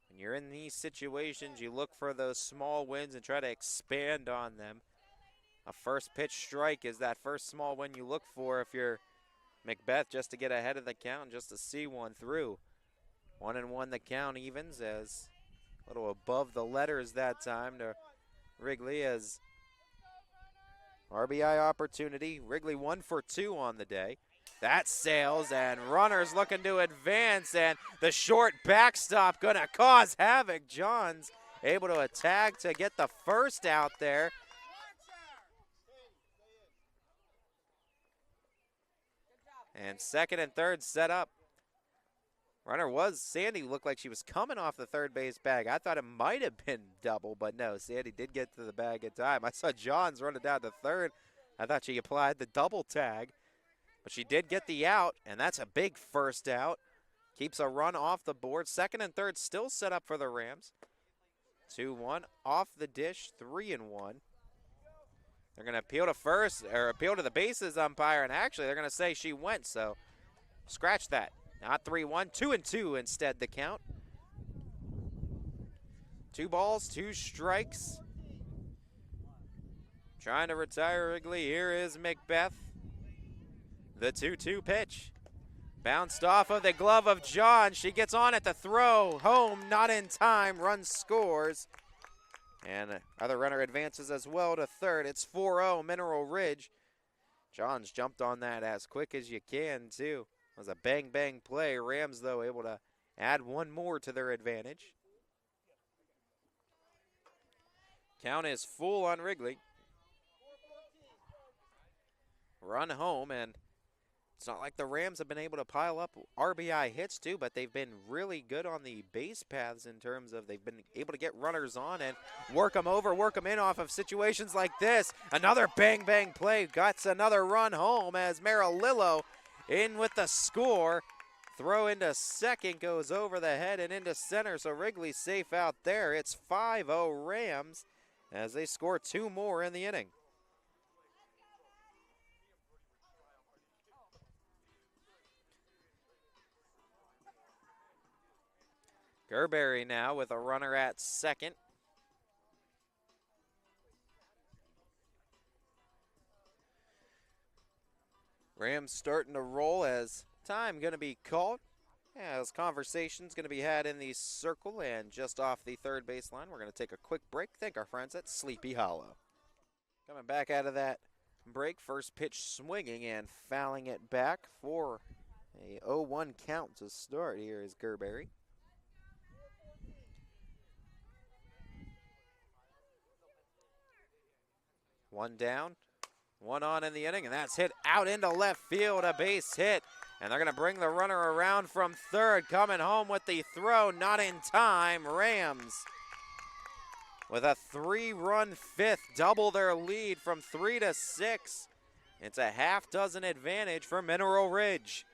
When you're in these situations, you look for those small wins and try to expand on them. A first pitch strike is that first small win you look for if you're Macbeth, just to get ahead of the count, just to see one through. 1-1 the count evens, as a little above the letters that time to Wrigley, as RBI opportunity. Wrigley 1 for 2 on the day. That sails, and runners looking to advance, and the short backstop gonna cause havoc. Johns able to attack to get the first out there. And second and third set up. Runner was, Sandy looked like she was coming off the third base bag. I thought it might have been double, but no, Sandy did get to the bag in time. I saw Johns running down to third. I thought she applied the double tag, but she did get the out, and that's a big first out. Keeps a run off the board. Second and third still set up for the Rams. 2-1 off the dish, 3-1. They're going to appeal to first, or appeal to the bases umpire, and actually they're going to say she went, so scratch that. Not 3-1, 2-2 instead the count. 2 balls, 2 strikes. Trying to retire Wrigley. Here is Macbeth. The 2-2 pitch. Bounced off of the glove of John. She gets on at the throw. Home, not in time. Run scores. And other runner advances as well to third. It's 4-0 Mineral Ridge. Johns jumped on that as quick as you can, too. It was a bang-bang play. Rams, though, able to add one more to their advantage. Count is full on Wrigley. Run home, and it's not like the Rams have been able to pile up RBI hits too, but they've been really good on the base paths in terms of they've been able to get runners on and work them over, work them in off of situations like this. Another bang-bang play gets another run home as Marilillo in with the score. Throw into second goes over the head and into center, so Wrigley's safe out there. It's 5-0 Rams as they score 2 more in the inning. Gerberry now with a runner at second. Rams starting to roll as time going to be called. As conversations going to be had in the circle and just off the third baseline. We're going to take a quick break. Thank our friends at Sleepy Hollow. Coming back out of that break, first pitch swinging and fouling it back for a 0-1 count to start. Here is Gerberry. One down, one on in the inning, and that's hit out into left field, a base hit. And they're going to bring the runner around from third, coming home with the throw, not in time. Rams with a 3-run fifth, double their lead from 3 to 6. It's a half-dozen advantage for Mineral Ridge.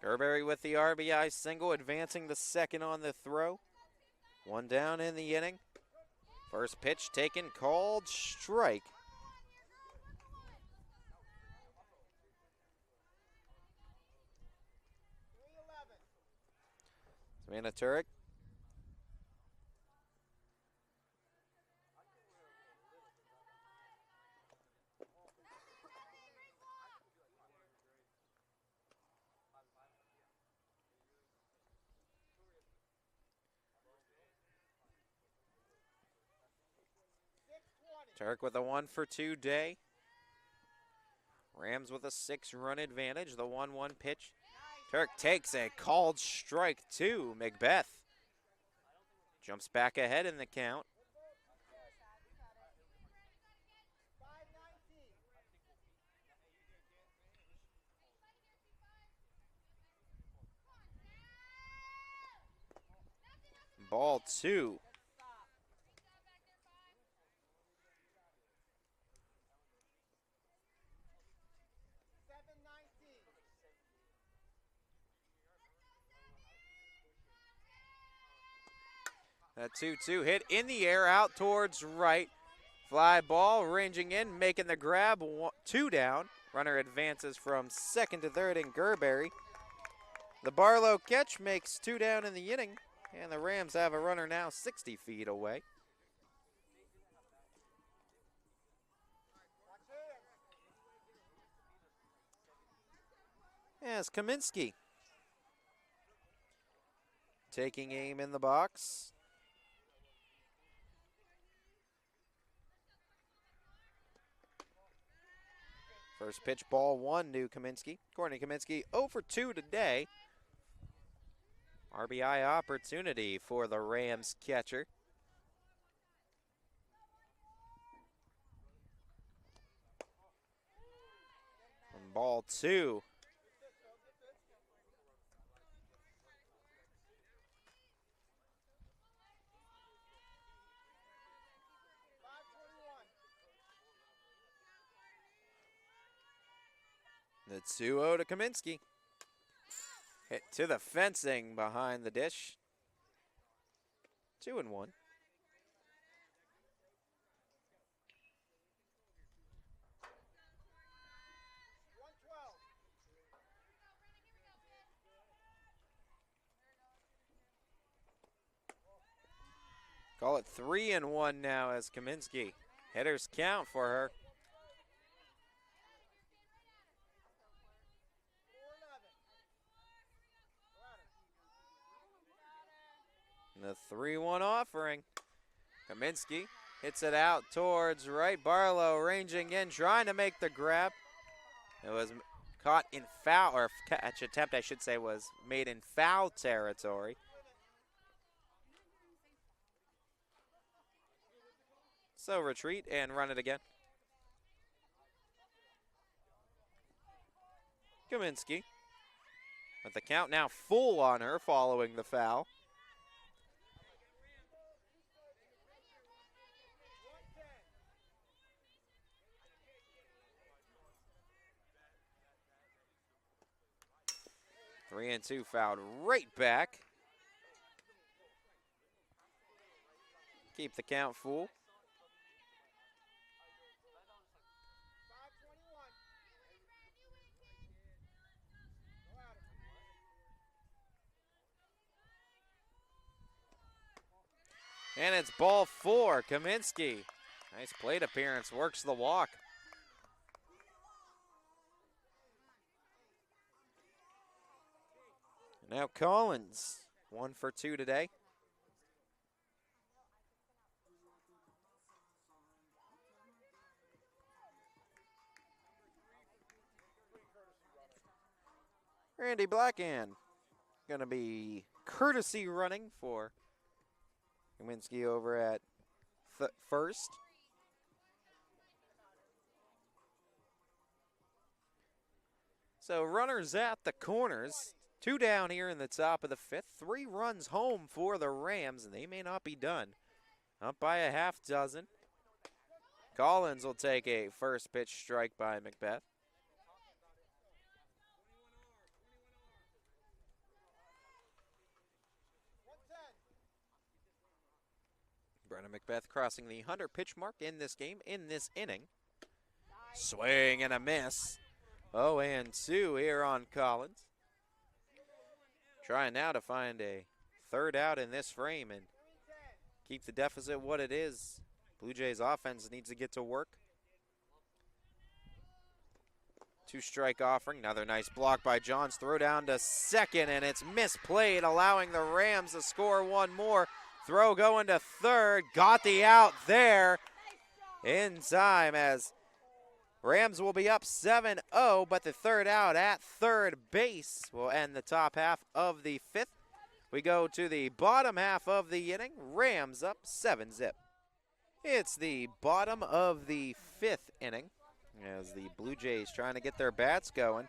Gerberry with the RBI single, advancing the second on the throw. One down in the inning. First pitch taken, called strike. Savannah Turek. Turek with a 1-for-2 day. Rams with a 6-run advantage. The 1-1 pitch. Turek takes a called strike to Macbeth. Jumps back ahead in the count. Ball 2. That 2-2 hit in the air out towards right. Fly ball ranging in, making the grab. 2 down. Runner advances from second to third in Gerberry. The Barlow catch makes 2 down in the inning, and the Rams have a runner now 60 feet away. As Kaminsky taking aim in the box. First pitch, ball 1 to Kaminsky. Courtney Kaminsky 0 for 2 today. RBI opportunity for the Rams catcher. And ball 2. The 2-0 to Kaminsky. Hit to the fencing behind the dish. 2-1. Call it 3-1 now as Kaminsky. Hitters count for her. The 3-1 offering. Kaminsky hits it out towards right. Barlow ranging in, trying to make the grab. It was caught in foul, or catch attempt, I should say, was made in foul territory. So retreat and run it again. Kaminsky with the count now full on her following the foul. Three and 2 fouled right back. Keep the count full. And it's ball 4, Kaminsky. Nice plate appearance, works the walk. Now Collins, 1 for 2 today. Randy Blackhand gonna be courtesy running for Kaminsky over at first. So runners at the corners. 2 down here in the top of the 5th. 3 runs home for the Rams, and they may not be done. Up by a half dozen. Collins will take a first pitch strike by Macbeth. Brenna Macbeth crossing the 100 pitch mark in this game, in this inning. Swing and a miss. 0-2 here on Collins. Trying now to find a third out in this frame and keep the deficit what it is. Blue Jays offense needs to get to work. 2-strike offering. Another nice block by Johns. Throw down to second, and it's misplayed, allowing the Rams to score 1 more. Throw going to third. Got the out there in time as Rams will be up 7-0, but the third out at third base will end the top half of the 5th. We go to the bottom half of the inning. Rams up 7-zip. It's the bottom of the 5th inning as the Blue Jays trying to get their bats going.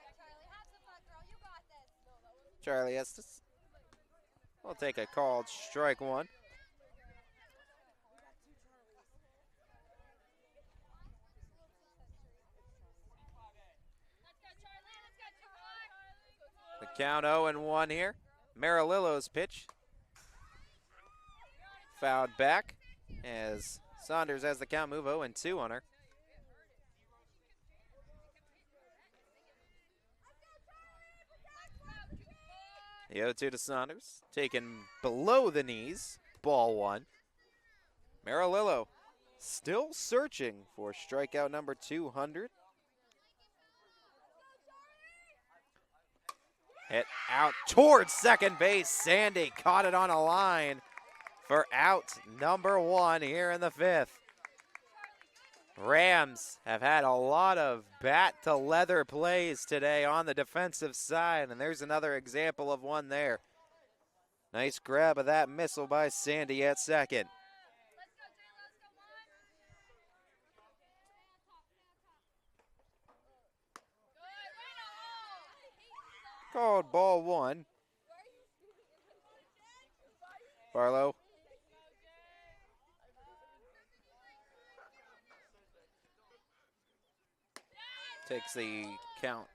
Charlie Estes will take a called strike 1. The count 0-1 here. Marilillo's pitch. fouled back as Saunders has the count move 0-2 on her. The 0-2 to Saunders, taken below the knees, ball one. Marilillo still searching for strikeout number 200. Hit out towards second base. Sandy caught it on a line for out number one here in the fifth. Rams have had a lot of bat to leather plays today on the defensive side, and there's another example of one there. Nice grab of that missile by Sandy at second. Called ball one. Barlow takes the count,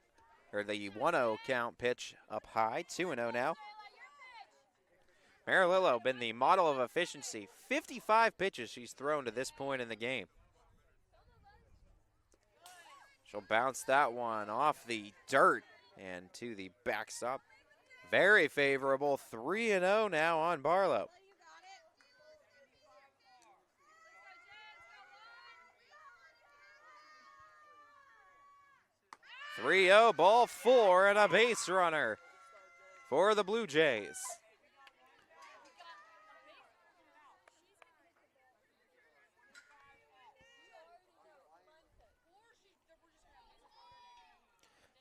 or the 1-0 count pitch up high, 2-0 now. Marilillo been the model of efficiency. 55 pitches she's thrown to this point in the game. She'll bounce that one off the dirt and to the backstop. Very favorable, 3-0 now on Barlow. .3-0, ball four, and a base runner for the Blue Jays.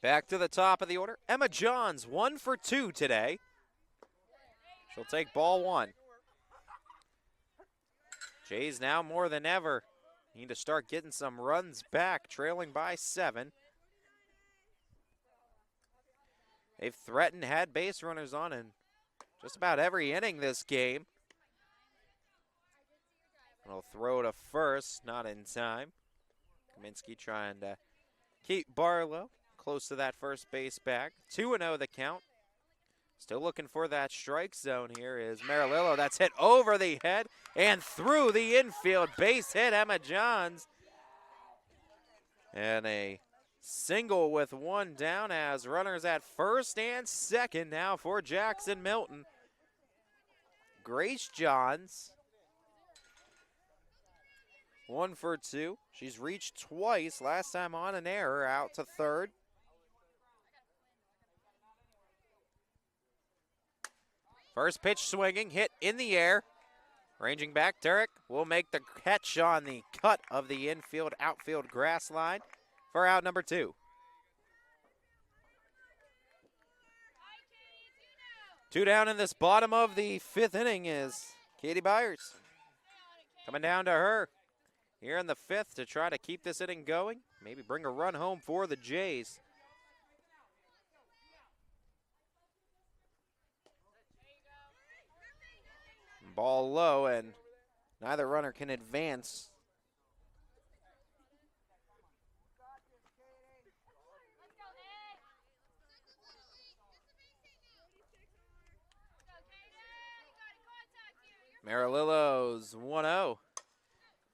Back to the top of the order. Emma Johns, 1 for 2 today. She'll take ball one. Jays now more than ever need to start getting some runs back, trailing by 7. They've threatened, had base runners on in just about every inning this game. They'll throw to first, not in time. Kaminsky trying to keep Barlow close to that first base bag. 2-0 the count. Still looking for that strike zone here is Marilillo. That's hit over the head and through the infield. Base hit, Emma Johns. And a single with one down as runners at first and second now for Jackson Milton. Grace Johns, 1 for 2. She's reached twice, last time on an error, out to third. First pitch swinging, hit in the air. Ranging back, Turek will make the catch on the cut of the infield, outfield grass line for out number 2. 2 down in this bottom of the 5th inning is Katie Byers. Coming down to her here in the 5th to try to keep this inning going. Maybe bring a run home for the Jays. Ball low, and neither runner can advance. Marilillo's 1-0.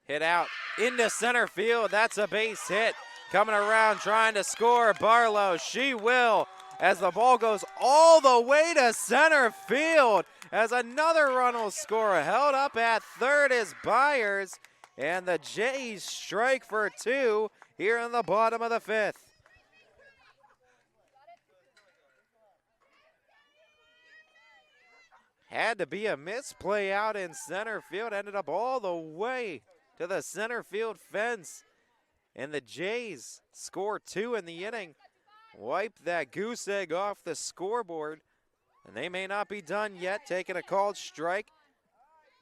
Hit out into center field. That's a base hit. Coming around trying to score. Barlow, she will, as the ball goes all the way to center field. As another run will score. Held up at third is Byers. And the Jays strike for 2 here in the bottom of the 5th. Had to be a misplay out in center field. Ended up all the way to the center field fence. And the Jays score 2 in the inning. Wipe that goose egg off the scoreboard. And they may not be done yet, taking a called strike.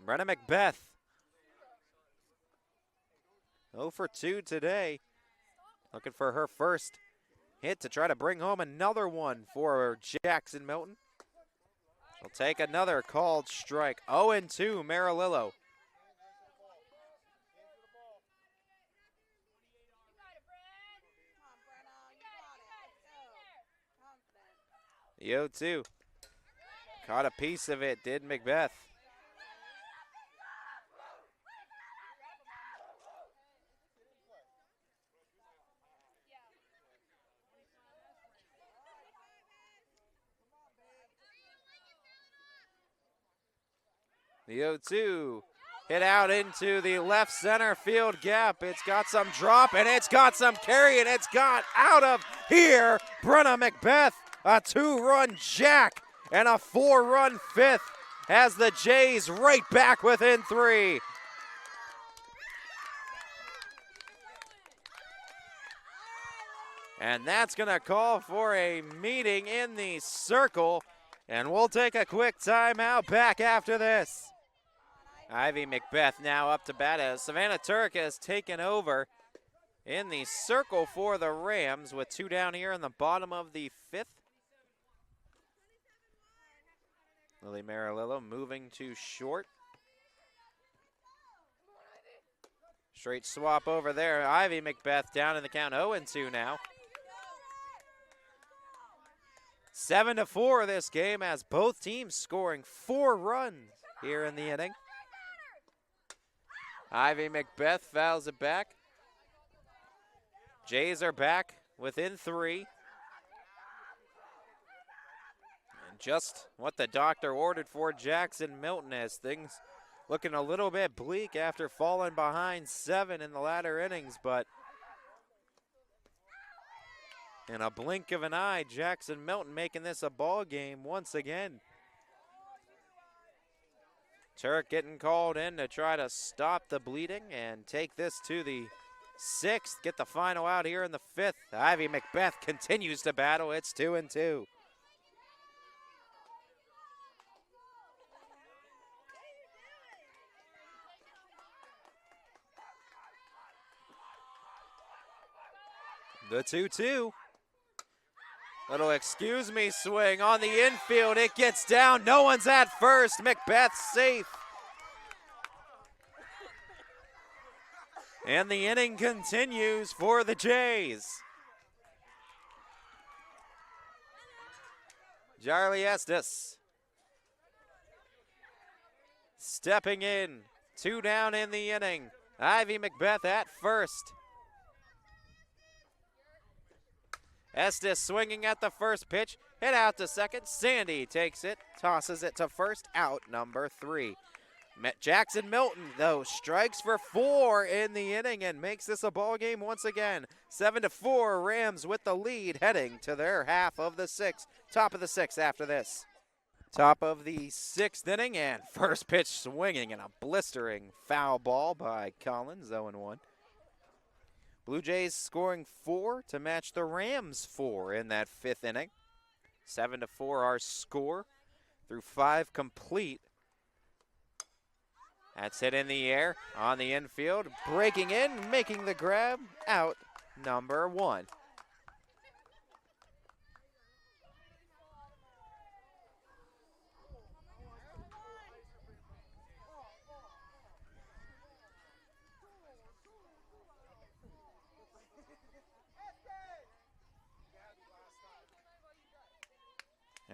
Brenna Macbeth, 0 for 2 today. Looking for her first hit to try to bring home another one for Jackson Milton. She'll take another called strike. 0-2, Marilillo. The 0-2. Caught a piece of it, did Macbeth. The 0-2 hit out into the left center field gap. It's got some drop and it's got some carry and it's got out of here. Brenna Macbeth, a 2-run jack and a 4-run fifth has the Jays right back within 3. And that's going to call for a meeting in the circle. And we'll take a quick timeout back after this. Ivy Macbeth now up to bat as Savannah Turk has taken over in the circle for the Rams with 2 down here in the bottom of the 5th. Lily Marilillo moving to short. Straight swap over there. Ivy Macbeth down in the count 0-2 now. 7-4 this game as both teams scoring 4 runs here in the inning. Ivy Macbeth fouls it back. Jays are back within 3. And just what the doctor ordered for Jackson Milton as things looking a little bit bleak after falling behind 7 in the latter innings, but in a blink of an eye, Jackson Milton making this a ball game once again. Turk getting called in to try to stop the bleeding and take this to the 6th. Get the final out here in the 5th. Ivy Macbeth continues to battle. It's 2-2. The 2-2. Little excuse me swing on the infield. It gets down. No one's at first. Macbeth safe. And the inning continues for the Jays. Charlie Estes stepping in. 2 down in the inning. Ivy Macbeth at first. Estes swinging at the first pitch, hit out to second. Sandy takes it, tosses it to first, out number 3. Jackson Milton, though, strikes for 4 in the inning and makes this a ball game once again. 7-4, Rams with the lead, heading to their half of the 6th. Top of the 6th after this. Top of the 6th inning, and first pitch swinging and a blistering foul ball by Collins, 0-1. Blue Jays scoring 4 to match the Rams 4 in that 5th inning. 7-4 our score through 5 complete. That's hit in the air on the infield. Breaking in, making the grab, out number 1.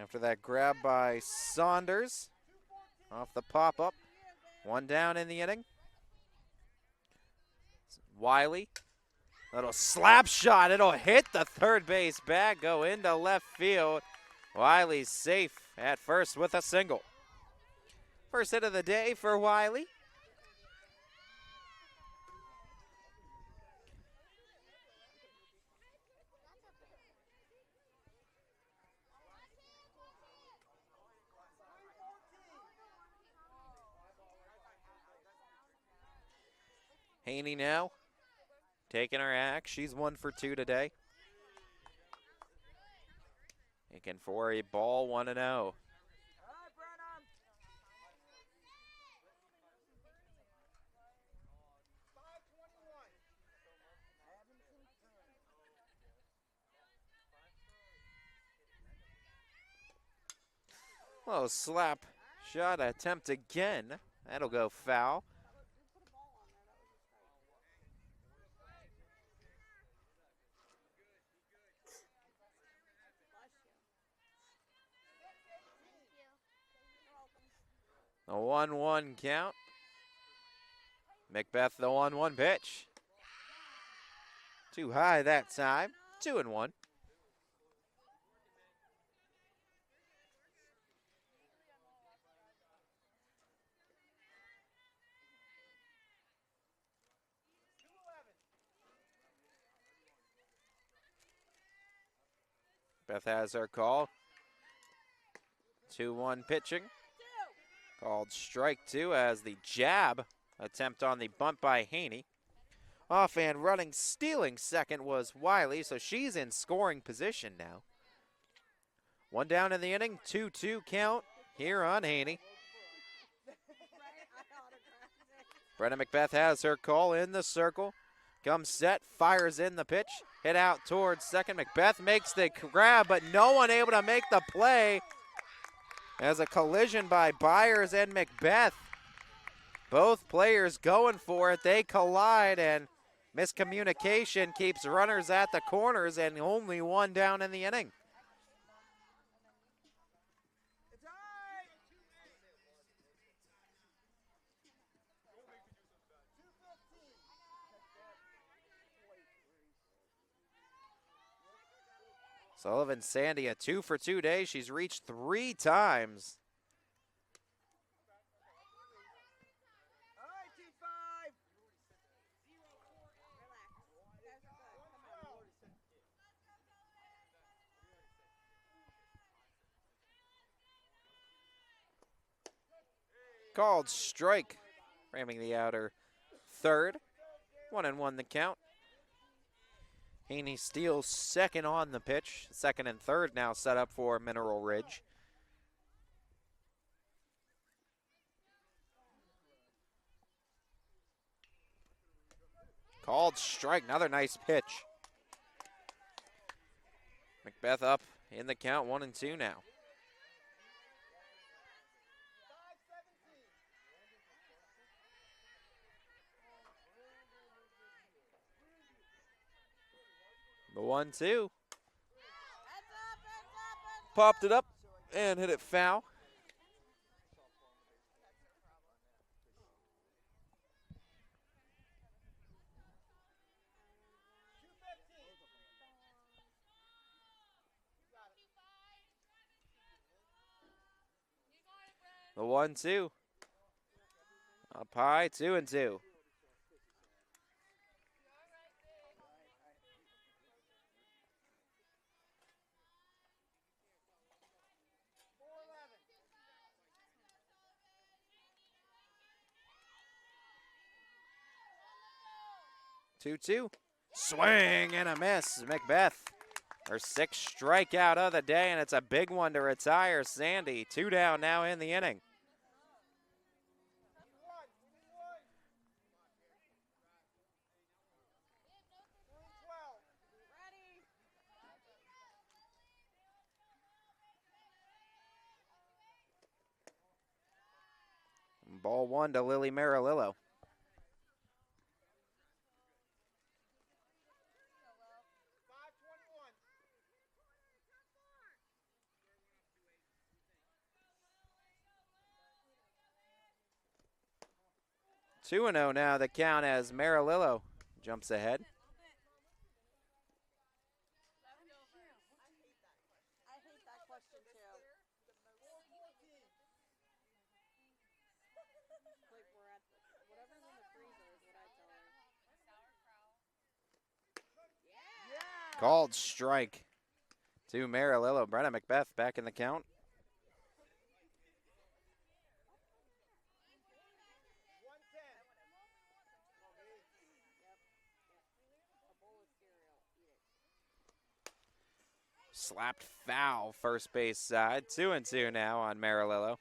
After that grab by Saunders off the pop-up. 1 down in the inning. Wiley, little slap shot. It'll hit the third base bag, go into left field. Wiley's safe at first with a single. First hit of the day for Wiley. Haney now taking her axe. She's 1 for 2 today. Taking for a ball, 1-0. Well, slap shot attempt again. That'll go foul. A 1-1 count. Macbeth the 1-1 pitch. Too high that time. 2-1. Macbeth has her call. 2-1 pitching. Called strike 2 as the jab attempt on the bunt by Haney. Off and running, stealing second was Wiley, so she's in scoring position now. 1 down in the inning, 2-2 count here on Haney. Brenna Macbeth has her call in the circle. Comes set, fires in the pitch. Hit out towards second. Macbeth makes the grab, but no one able to make the play. As a collision by Byers and Macbeth. Both players going for it. They collide, and miscommunication keeps runners at the corners, and only 1 down in the inning. Sullivan Sandy, a 2 for 2 day. She's reached 3 times. Called strike, ramming the outer third. 1-1 the count. Haney steals second on the pitch. Second and third now set up for Mineral Ridge. Called strike, another nice pitch. Macbeth up in the count, 1-2 now. The 1-2. Popped it up and hit it foul. The 1-2. Up high, 2-2. Two. Swing and a miss. Macbeth, her 6th strikeout of the day, and it's a big one to retire Sandy. 2 down now in the inning. Ball 1 to Lily Marilillo. Two and 0 now the count as Marilillo jumps ahead. Called strike to Marilillo. Brenna Macbeth back in the count. Slapped foul first base side. 2-2 now on Marilillo.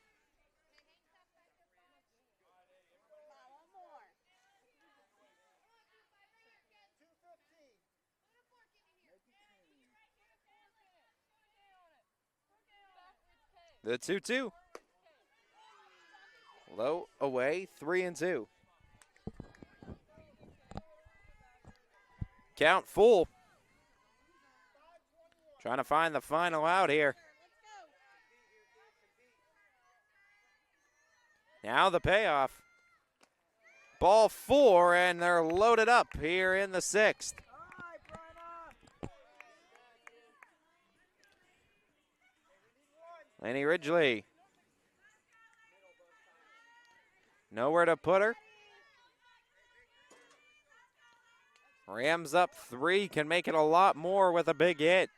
The 2-2. Low away, 3-2. Count full. Trying to find the final out here. Now the payoff. Ball 4, and they're loaded up here in the 6th. Laney Ridgely. Nowhere to put her. Rams up 3, can make it a lot more with a big hit.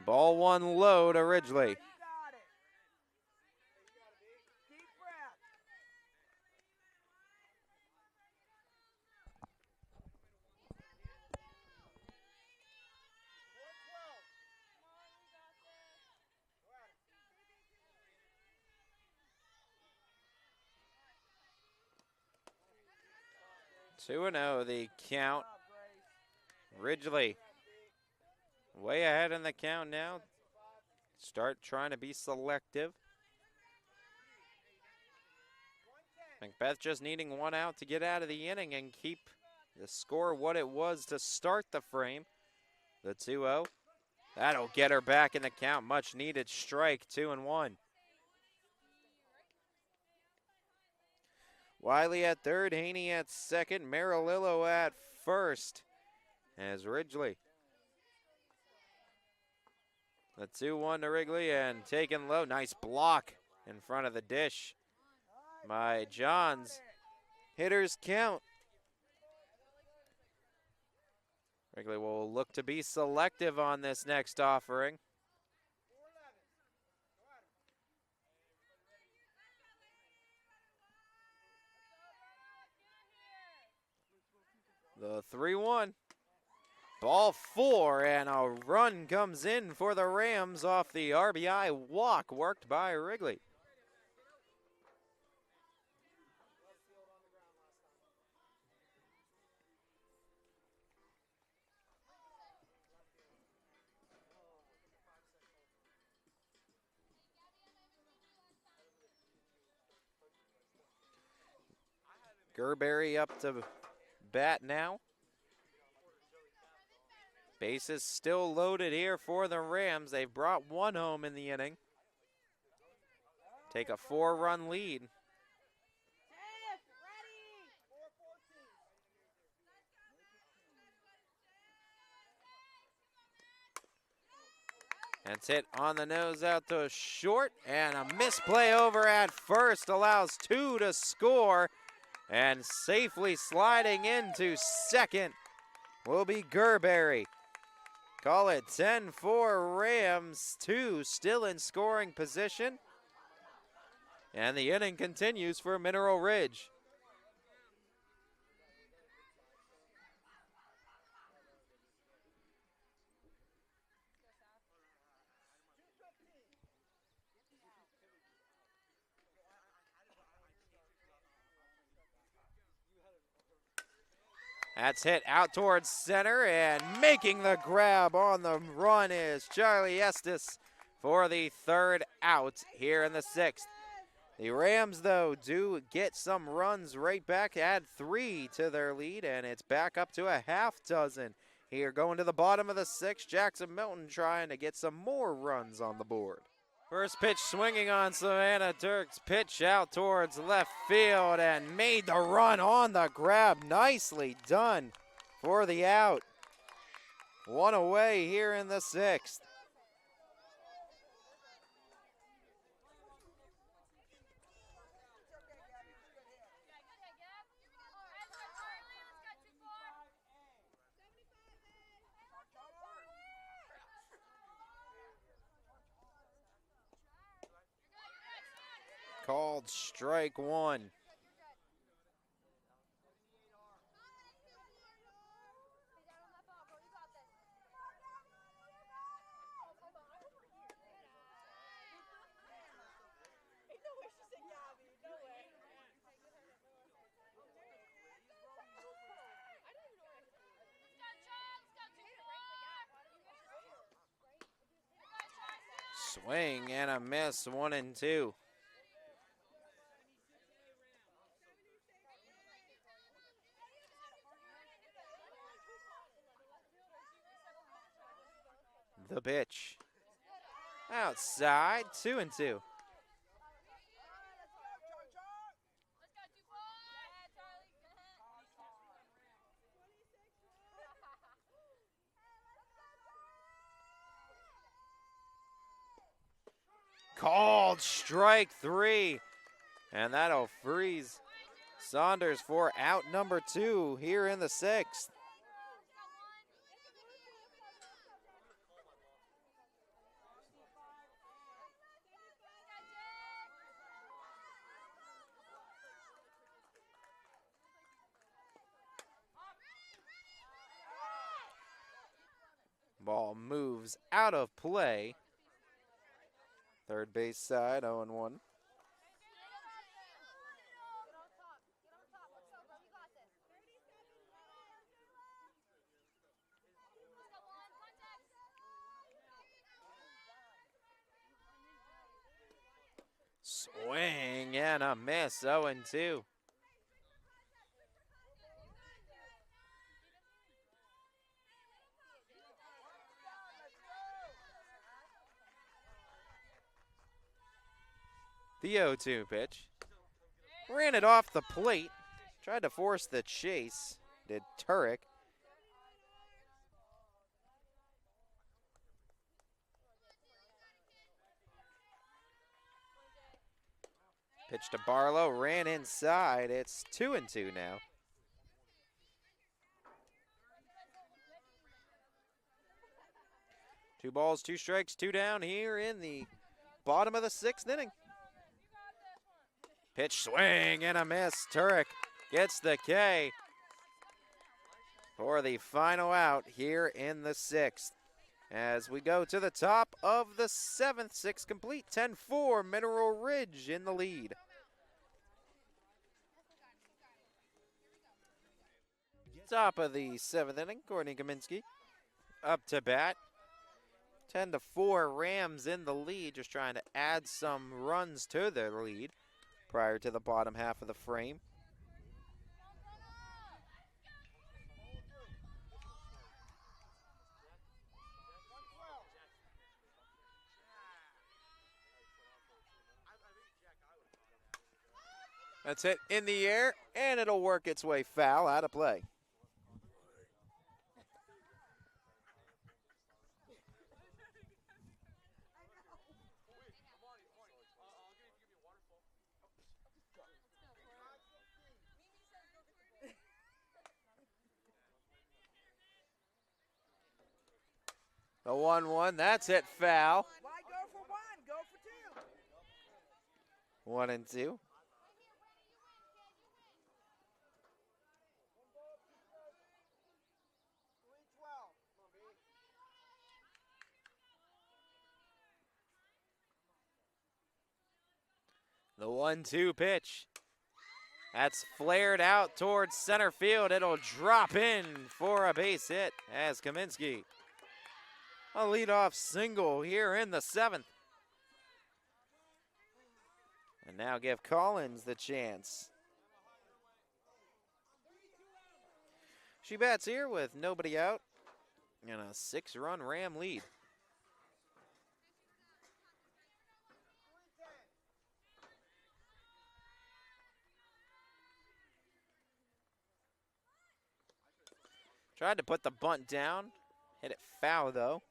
Ball one low to Ridgely. 2-0 the count. Ridgely way ahead in the count now. Start trying to be selective. Macbeth just needing one out to get out of the inning and keep the score what it was to start the frame. The 2-0. That'll get her back in the count. Much needed strike, 2-1. Wiley at third, Haney at second, Marilillo at first. As Ridgely. The 2-1 to Wrigley and taken low. Nice block in front of the dish by Johns. Hitters count. Wrigley will look to be selective on this next offering. The 3-1. Ball four, and a run comes in for the Rams off the RBI walk worked by Wrigley. Gerberry up to bat now. Bases still loaded here for the Rams. They've brought one home in the inning. Take a 4-run lead. That's hit on the nose out to short, and a misplay over at first allows two to score, and safely sliding into second will be Gerberry. Call it 10-4 Rams, 2 still in scoring position. And the inning continues for Mineral Ridge. That's hit out towards center, and making the grab on the run is Charlie Estes for the third out here in the sixth. The Rams, though, do get some runs right back, add 3 to their lead, and it's back up to a half dozen here going to the bottom of the sixth. Jackson Milton trying to get some more runs on the board. First pitch swinging on Savannah Turks. Pitch out towards left field and made the run on the grab. Nicely done for the out. One away here in the sixth. Called strike one. Swing and a miss, 1-2. The pitch. Outside, 2-2. Called strike 3. And that'll freeze Saunders for out number 2 here in the sixth. Ball moves out of play. Third base side, 0-1. Swing and a miss, 0-2. The 0-2 pitch. Ran it off the plate. Tried to force the chase. Did Turek. Pitch to Barlow. Ran inside. It's 2-2 now. Two balls, two strikes, two down here in the bottom of the sixth inning. Pitch swing and a miss. Turek gets the K for the final out here in the sixth. As we go to the top of the seventh, six complete, 10-4, Mineral Ridge in the lead. Top of the seventh inning, Courtney Kaminsky up to bat. 10-4, Rams in the lead, just trying to add some runs to their lead prior to the bottom half of the frame. That's it in the air, and it'll work its way foul out of play. The 1-1, that's it, foul. Why go for one? Go for two. 1-2. The 1-2 pitch. That's flared out towards center field. It'll drop in for a base hit as Kaminsky. A leadoff single here in the seventh. And now give Collins the chance. She bats here with nobody out and a 6-run Ram lead. Tried to put the bunt down. Hit it foul, though.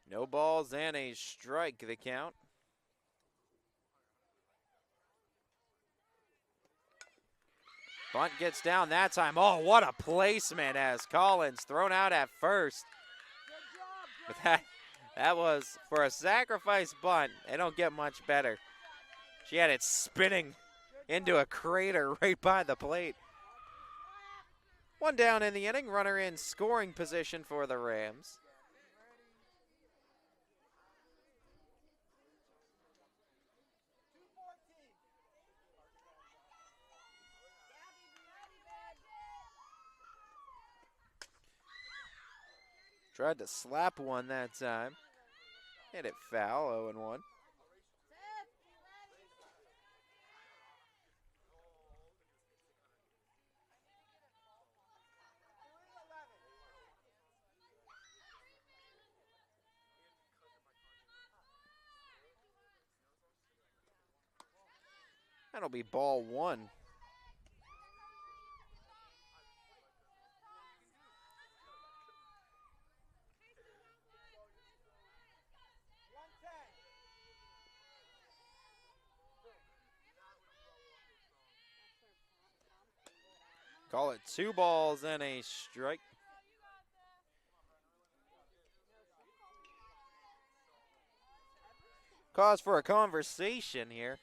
No balls and a strike, the count. Bunt gets down that time. Oh, what a placement as Collins thrown out at first. But that was for a sacrifice bunt. They don't get much better. She had it spinning into a crater right by the plate. One down in the inning. Runner in scoring position for the Rams. Tried to slap one that time. Hit it foul, 0-1. That'll be ball one. Call it 2 balls and a strike. cause for a conversation here.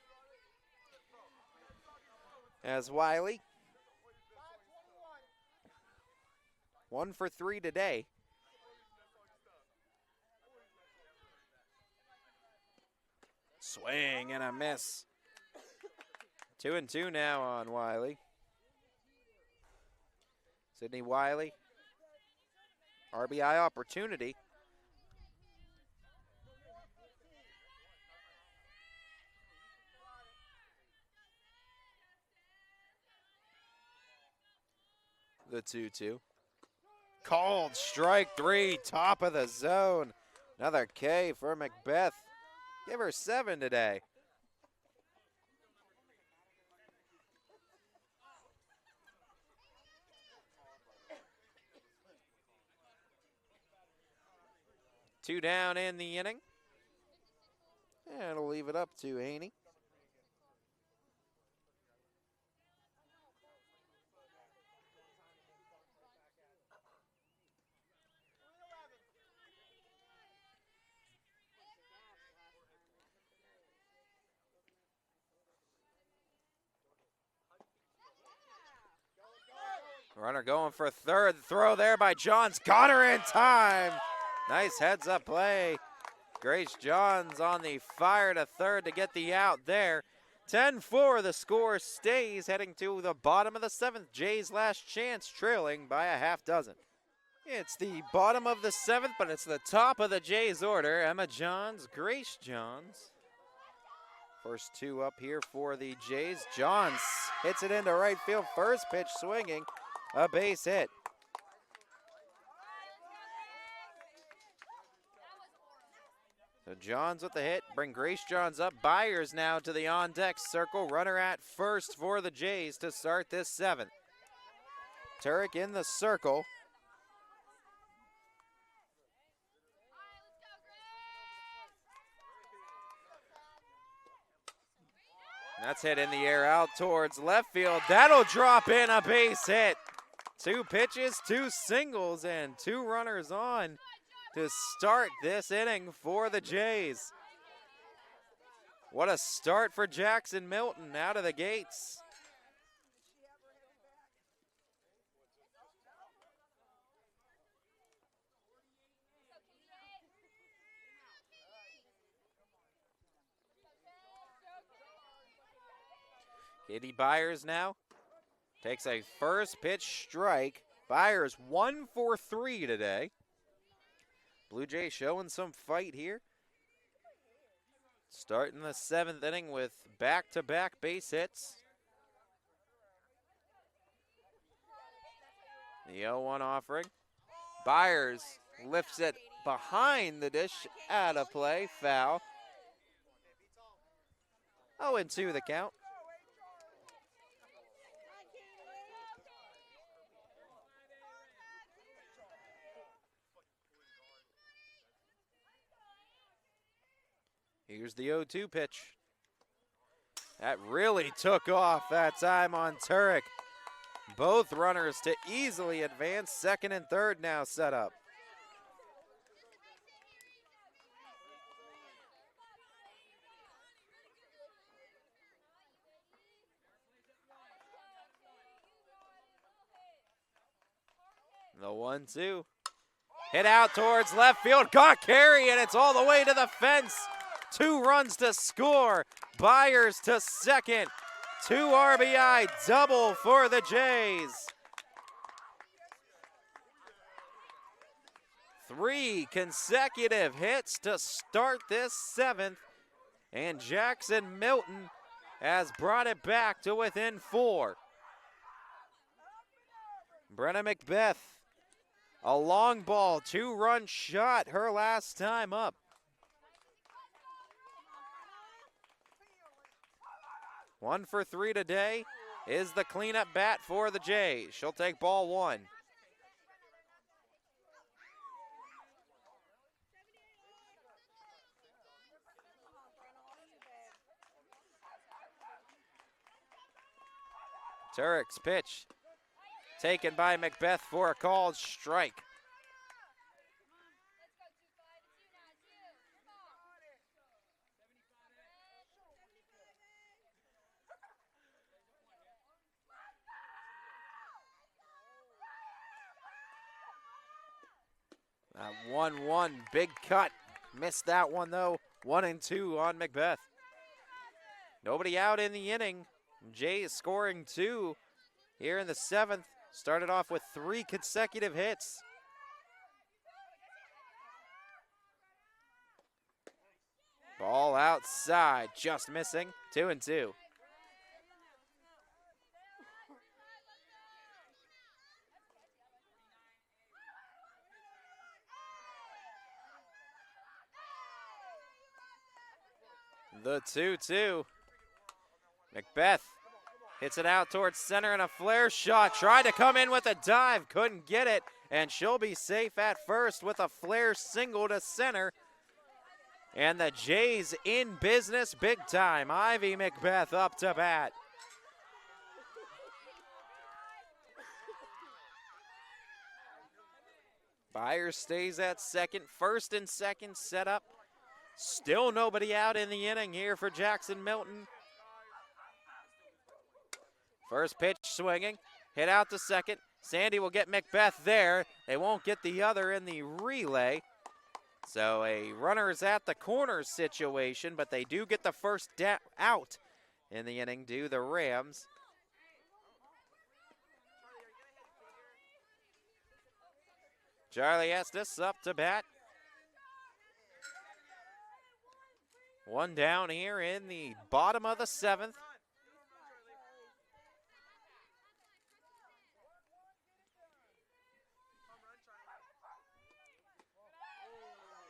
As Wiley, 1 for 3 today. Swing and a miss. 2-2 now on Wiley. Sydney Wiley, RBI opportunity. The 2-2. Called strike 3, top of the zone. Another K for Macbeth. Give her 7 today. Two down in the inning. And it'll leave it up to Haney. Runner going for third. Throw there by Johns. Got her in time. Nice heads-up play. Grace Johns on the fire to third to get the out there. 10-4, the score stays, heading to the bottom of the 7th. Jays' last chance, trailing by a half dozen. It's the bottom of the 7th, but it's the top of the Jays' order. Emma Johns, Grace Johns. First two up here for the Jays. Johns hits it into right field. First pitch swinging, a base hit. So Johns with the hit, bring Grace Johns up. Byers now to the on-deck circle. Runner at first for the Jays to start this 7th. Turek in the circle. That's hit in the air out towards left field. That'll drop in, a base hit. 2 pitches, 2 singles, and 2 runners on to start this inning for the Jays. What a start for Jackson Milton out of the gates. Katie Byers now takes a first pitch strike. Byers 1 for 3 today. Blue Jays showing some fight here. Starting the 7th inning with back-to-back base hits. The 0-1 offering. Byers lifts it behind the dish, out of play, foul. 0-2 the count. Here's the 0-2 pitch. That really took off that time on Turek. Both runners to easily advance. Second and third now set up. The 1-2. Hit out towards left field. Got carry, and it's all the way to the fence. 2 runs to score. Byers to second. 2 RBI double for the Jays. 3 consecutive hits to start this 7th. And Jackson Milton has brought it back to within 4. Brenna Macbeth, a long ball, 2-run shot her last time up. One for 3 today is the cleanup bat for the Jays. She'll take ball 1. Turek's pitch taken by Macbeth for a called strike. That 1-1, big cut. Missed that one though. 1-2 on Macbeth. Nobody out in the inning. Jays scoring 2 here in the 7th. Started off with 3 consecutive hits. Ball outside, just missing. 2-2. The 2-2. Macbeth hits it out towards center and a flare shot. Tried to come in with a dive, couldn't get it, and she'll be safe at first with a flare single to center. And the Jays in business big time. Ivy Macbeth up to bat. Byers stays at second. First and second set up. Still nobody out in the inning here for Jackson Milton. First pitch swinging. Hit out to second. Sandy will get Macbeth there. They won't get the other in the relay. So a runner's at the corner situation, but they do get the first out in the inning, do the Rams. Charlie Estes up to bat. One down here in the bottom of the 7th.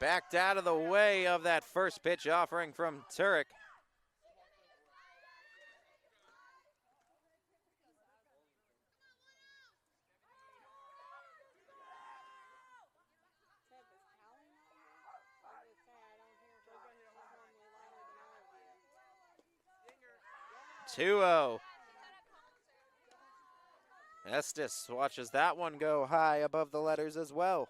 Backed out of the way of that first pitch offering from Turek. Two-0. Estes watches that one go high above the letters as well.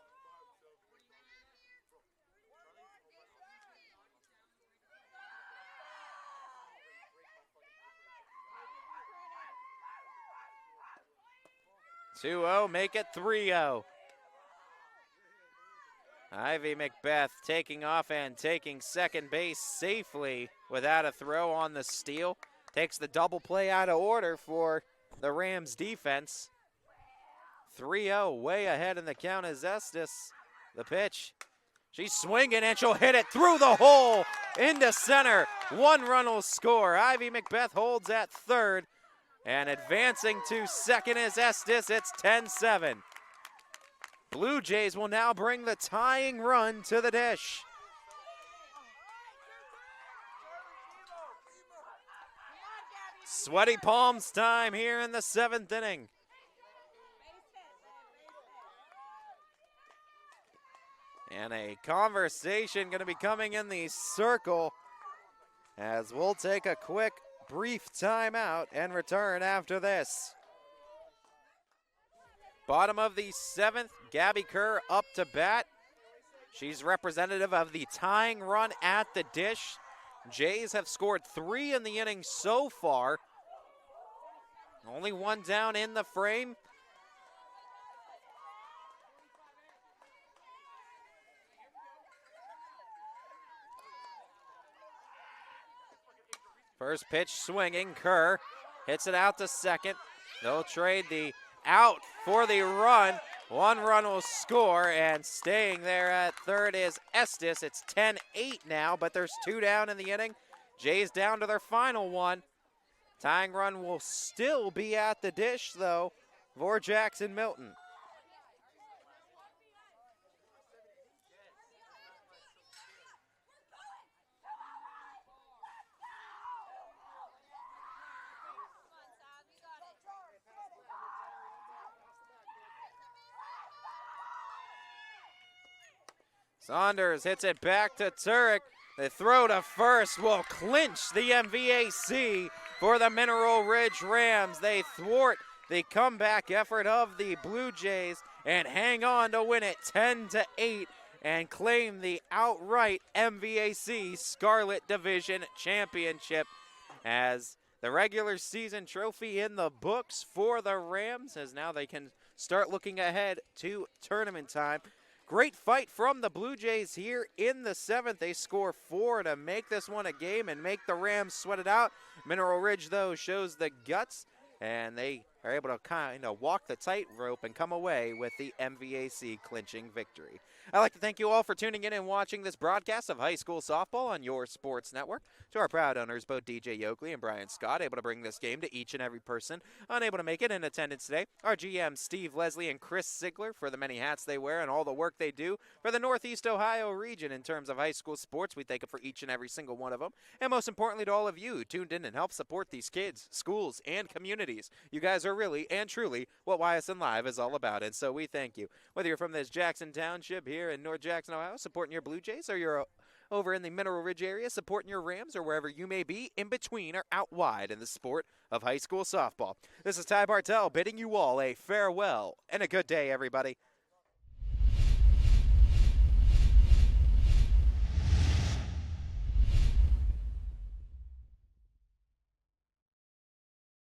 Make it 3-0. Ivy Macbeth taking off and taking second base safely without a throw on the steal. Takes the double play out of order for the Rams defense. 3-0, way ahead in the count is Estes. The pitch. She's swinging and she'll hit it through the hole into center. 1 run will score. Ivy Macbeth holds at third. And advancing to second is Estes. It's 10-7. Blue Jays will now bring the tying run to the dish. Sweaty palms time here in the 7th inning. And a conversation going to be coming in the circle as we'll take a quick brief timeout and return after this. Bottom of the 7th, Gabby Kerr up to bat. She's representative of the tying run at the dish. Jays have scored 3 in the inning so far. Only 1 down in the frame. First pitch swinging, Kerr hits it out to second. They'll trade the out for the run. 1 run will score, and staying there at third is Estes. It's 10-8 now, but there's 2 down in the inning. Jays down to their final 1. Tying run will still be at the dish, though, for Jackson Milton. Saunders hits it back to Turek. The throw to first will clinch the MVAC for the Mineral Ridge Rams. They thwart the comeback effort of the Blue Jays and hang on to win it 10-8 and claim the outright MVAC Scarlet Division Championship as the regular season trophy in the books for the Rams, as now they can start looking ahead to tournament time. Great fight from the Blue Jays here in the 7th. They score 4 to make this one a game and make the Rams sweat it out. Mineral Ridge, though, shows the guts, and they are able to kind of walk the tightrope and come away with the MVAC clinching victory. I'd like to thank you all for tuning in and watching this broadcast of high school softball on your sports network. To our proud owners, both DJ Yoakley and Brian Scott, able to bring this game to each and every person unable to make it in attendance today. Our GM, Steve Leslie and Chris Ziegler, for the many hats they wear and all the work they do for the Northeast Ohio region in terms of high school sports. We thank them for each and every single one of them. And most importantly to all of you who tuned in and helped support these kids, schools, and communities. You guys are really and truly what YSN Live is all about, and so we thank you. Whether you're from this Jackson Township here in North Jackson, Ohio, supporting your Blue Jays, or you're over in the Mineral Ridge area supporting your Rams, or wherever you may be in between or out wide in the sport of high school softball. This is Ty Bartell bidding you all a farewell and a good day, everybody.